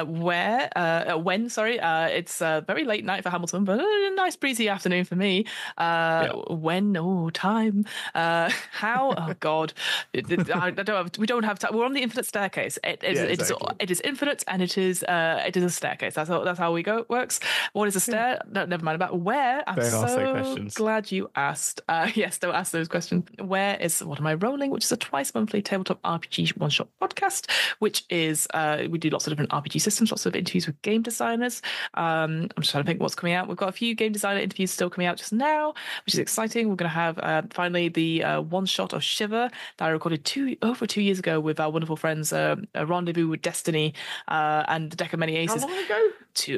When? Sorry. It's very late night for Hamilton, but a nice breezy afternoon for me. When? Oh, time. How? Oh God. We don't have time. We're on the infinite staircase. It is infinite, and it is a staircase. That's how we go. Works. What is a stair? No, never mind about where. I'm so glad you asked. Yes, don't ask those questions. Where is? What am I rolling? Which is a twice monthly tabletop RPG one-shot podcast, which is we do lots of different RPG systems, lots of interviews with game designers. I'm just trying to think what's coming out. We've got a few game designer interviews still coming out just now, which is exciting. We're going to have finally the one-shot of Shiver that I recorded over 2 years ago with our wonderful friends, a Rendezvous with Destiny and the Deck of Many Aces. How long ago?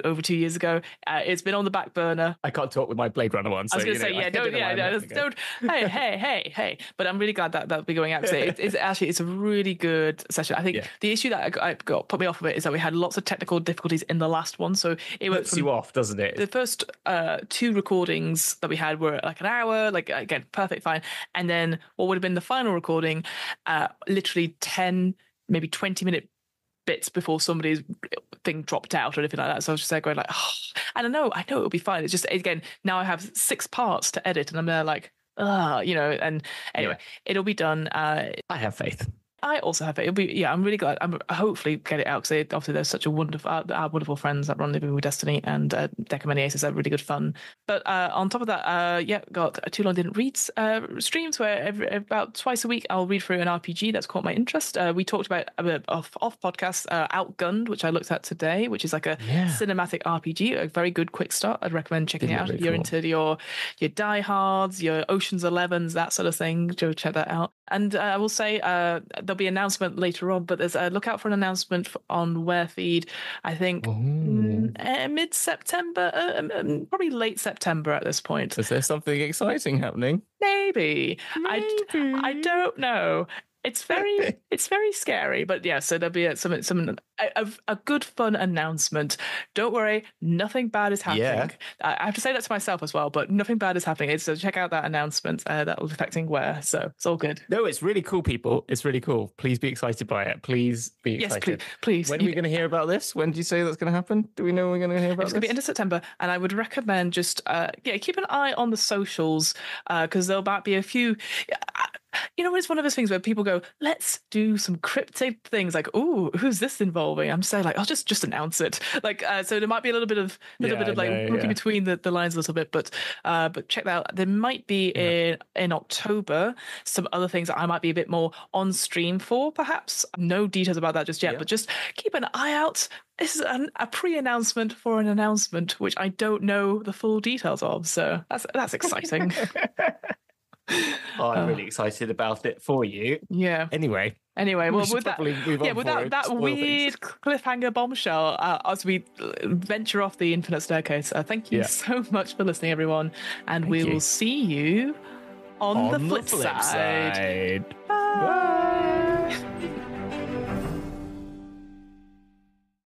Over 2 years ago. It's been on the back burner. I can't talk with my Blade Runner one. So, I was going to say, don't. Hey. But I'm really glad that that'll be going out. It's a really good session. I think the issue that I got put me off of it is that we had lots of technical difficulties in the last one. So it puts you off, doesn't it? The first 2 recordings that we had were like an hour, like again, perfect, fine. And then what would have been the final recording, literally 10, maybe 20-minute bits before somebody's thing dropped out or anything like that. So I was just there going like, and I know it'll be fine. It's just, again, now I have 6 parts to edit, and I'm there like, and anyway, it'll be done. I have faith. I also have it. It'll be, I'm really glad. I'm hopefully get it out, because obviously there's such a wonderful, our wonderful friends at Rendezvous with Destiny and Deck of Many Aces are really good fun. But on top of that, got Too Long Didn't Read streams where about twice a week I'll read through an RPG that's caught my interest. We talked about off podcast Outgunned, which I looked at today, which is like a cinematic RPG, a very good quick start. I'd recommend checking it out if you're into your Die Hards, your Ocean's 11s, that sort of thing. Go check that out. And I will say there'll be an announcement later on, but there's a look out for an announcement on Warefeed, I think mid-September, probably late September at this point. Is there something exciting happening? Maybe. I don't know. it's very scary, but yeah. So there'll be a good fun announcement. Don't worry, nothing bad is happening. Yeah. I have to say that to myself as well, but nothing bad is happening. So check out that announcement that will be affecting Where. So it's all good. No, it's really cool, people. It's really cool. Please be excited by it. Please be excited. Yes, please. When are we going to hear about this? When do you say that's going to happen? Do we know we're going to hear about this? It's going to be end of September, and I would recommend just keep an eye on the socials because there might be a few. It's one of those things where people go, let's do some cryptic things like, ooh, who's this involving? I'm saying like, I'll just announce it. Like, so there might be a little bit of looking between the lines a little bit, but check that out. There might be in October some other things that I might be a bit more on stream for, perhaps. No details about that just yet, but just keep an eye out. This is a pre-announcement for an announcement, which I don't know the full details of. So that's exciting. I'm really excited about it for you. Yeah. Anyway, well, with that weird cliffhanger bombshell, as we venture off the infinite staircase, thank you so much for listening, everyone, and we will see you on the flip side.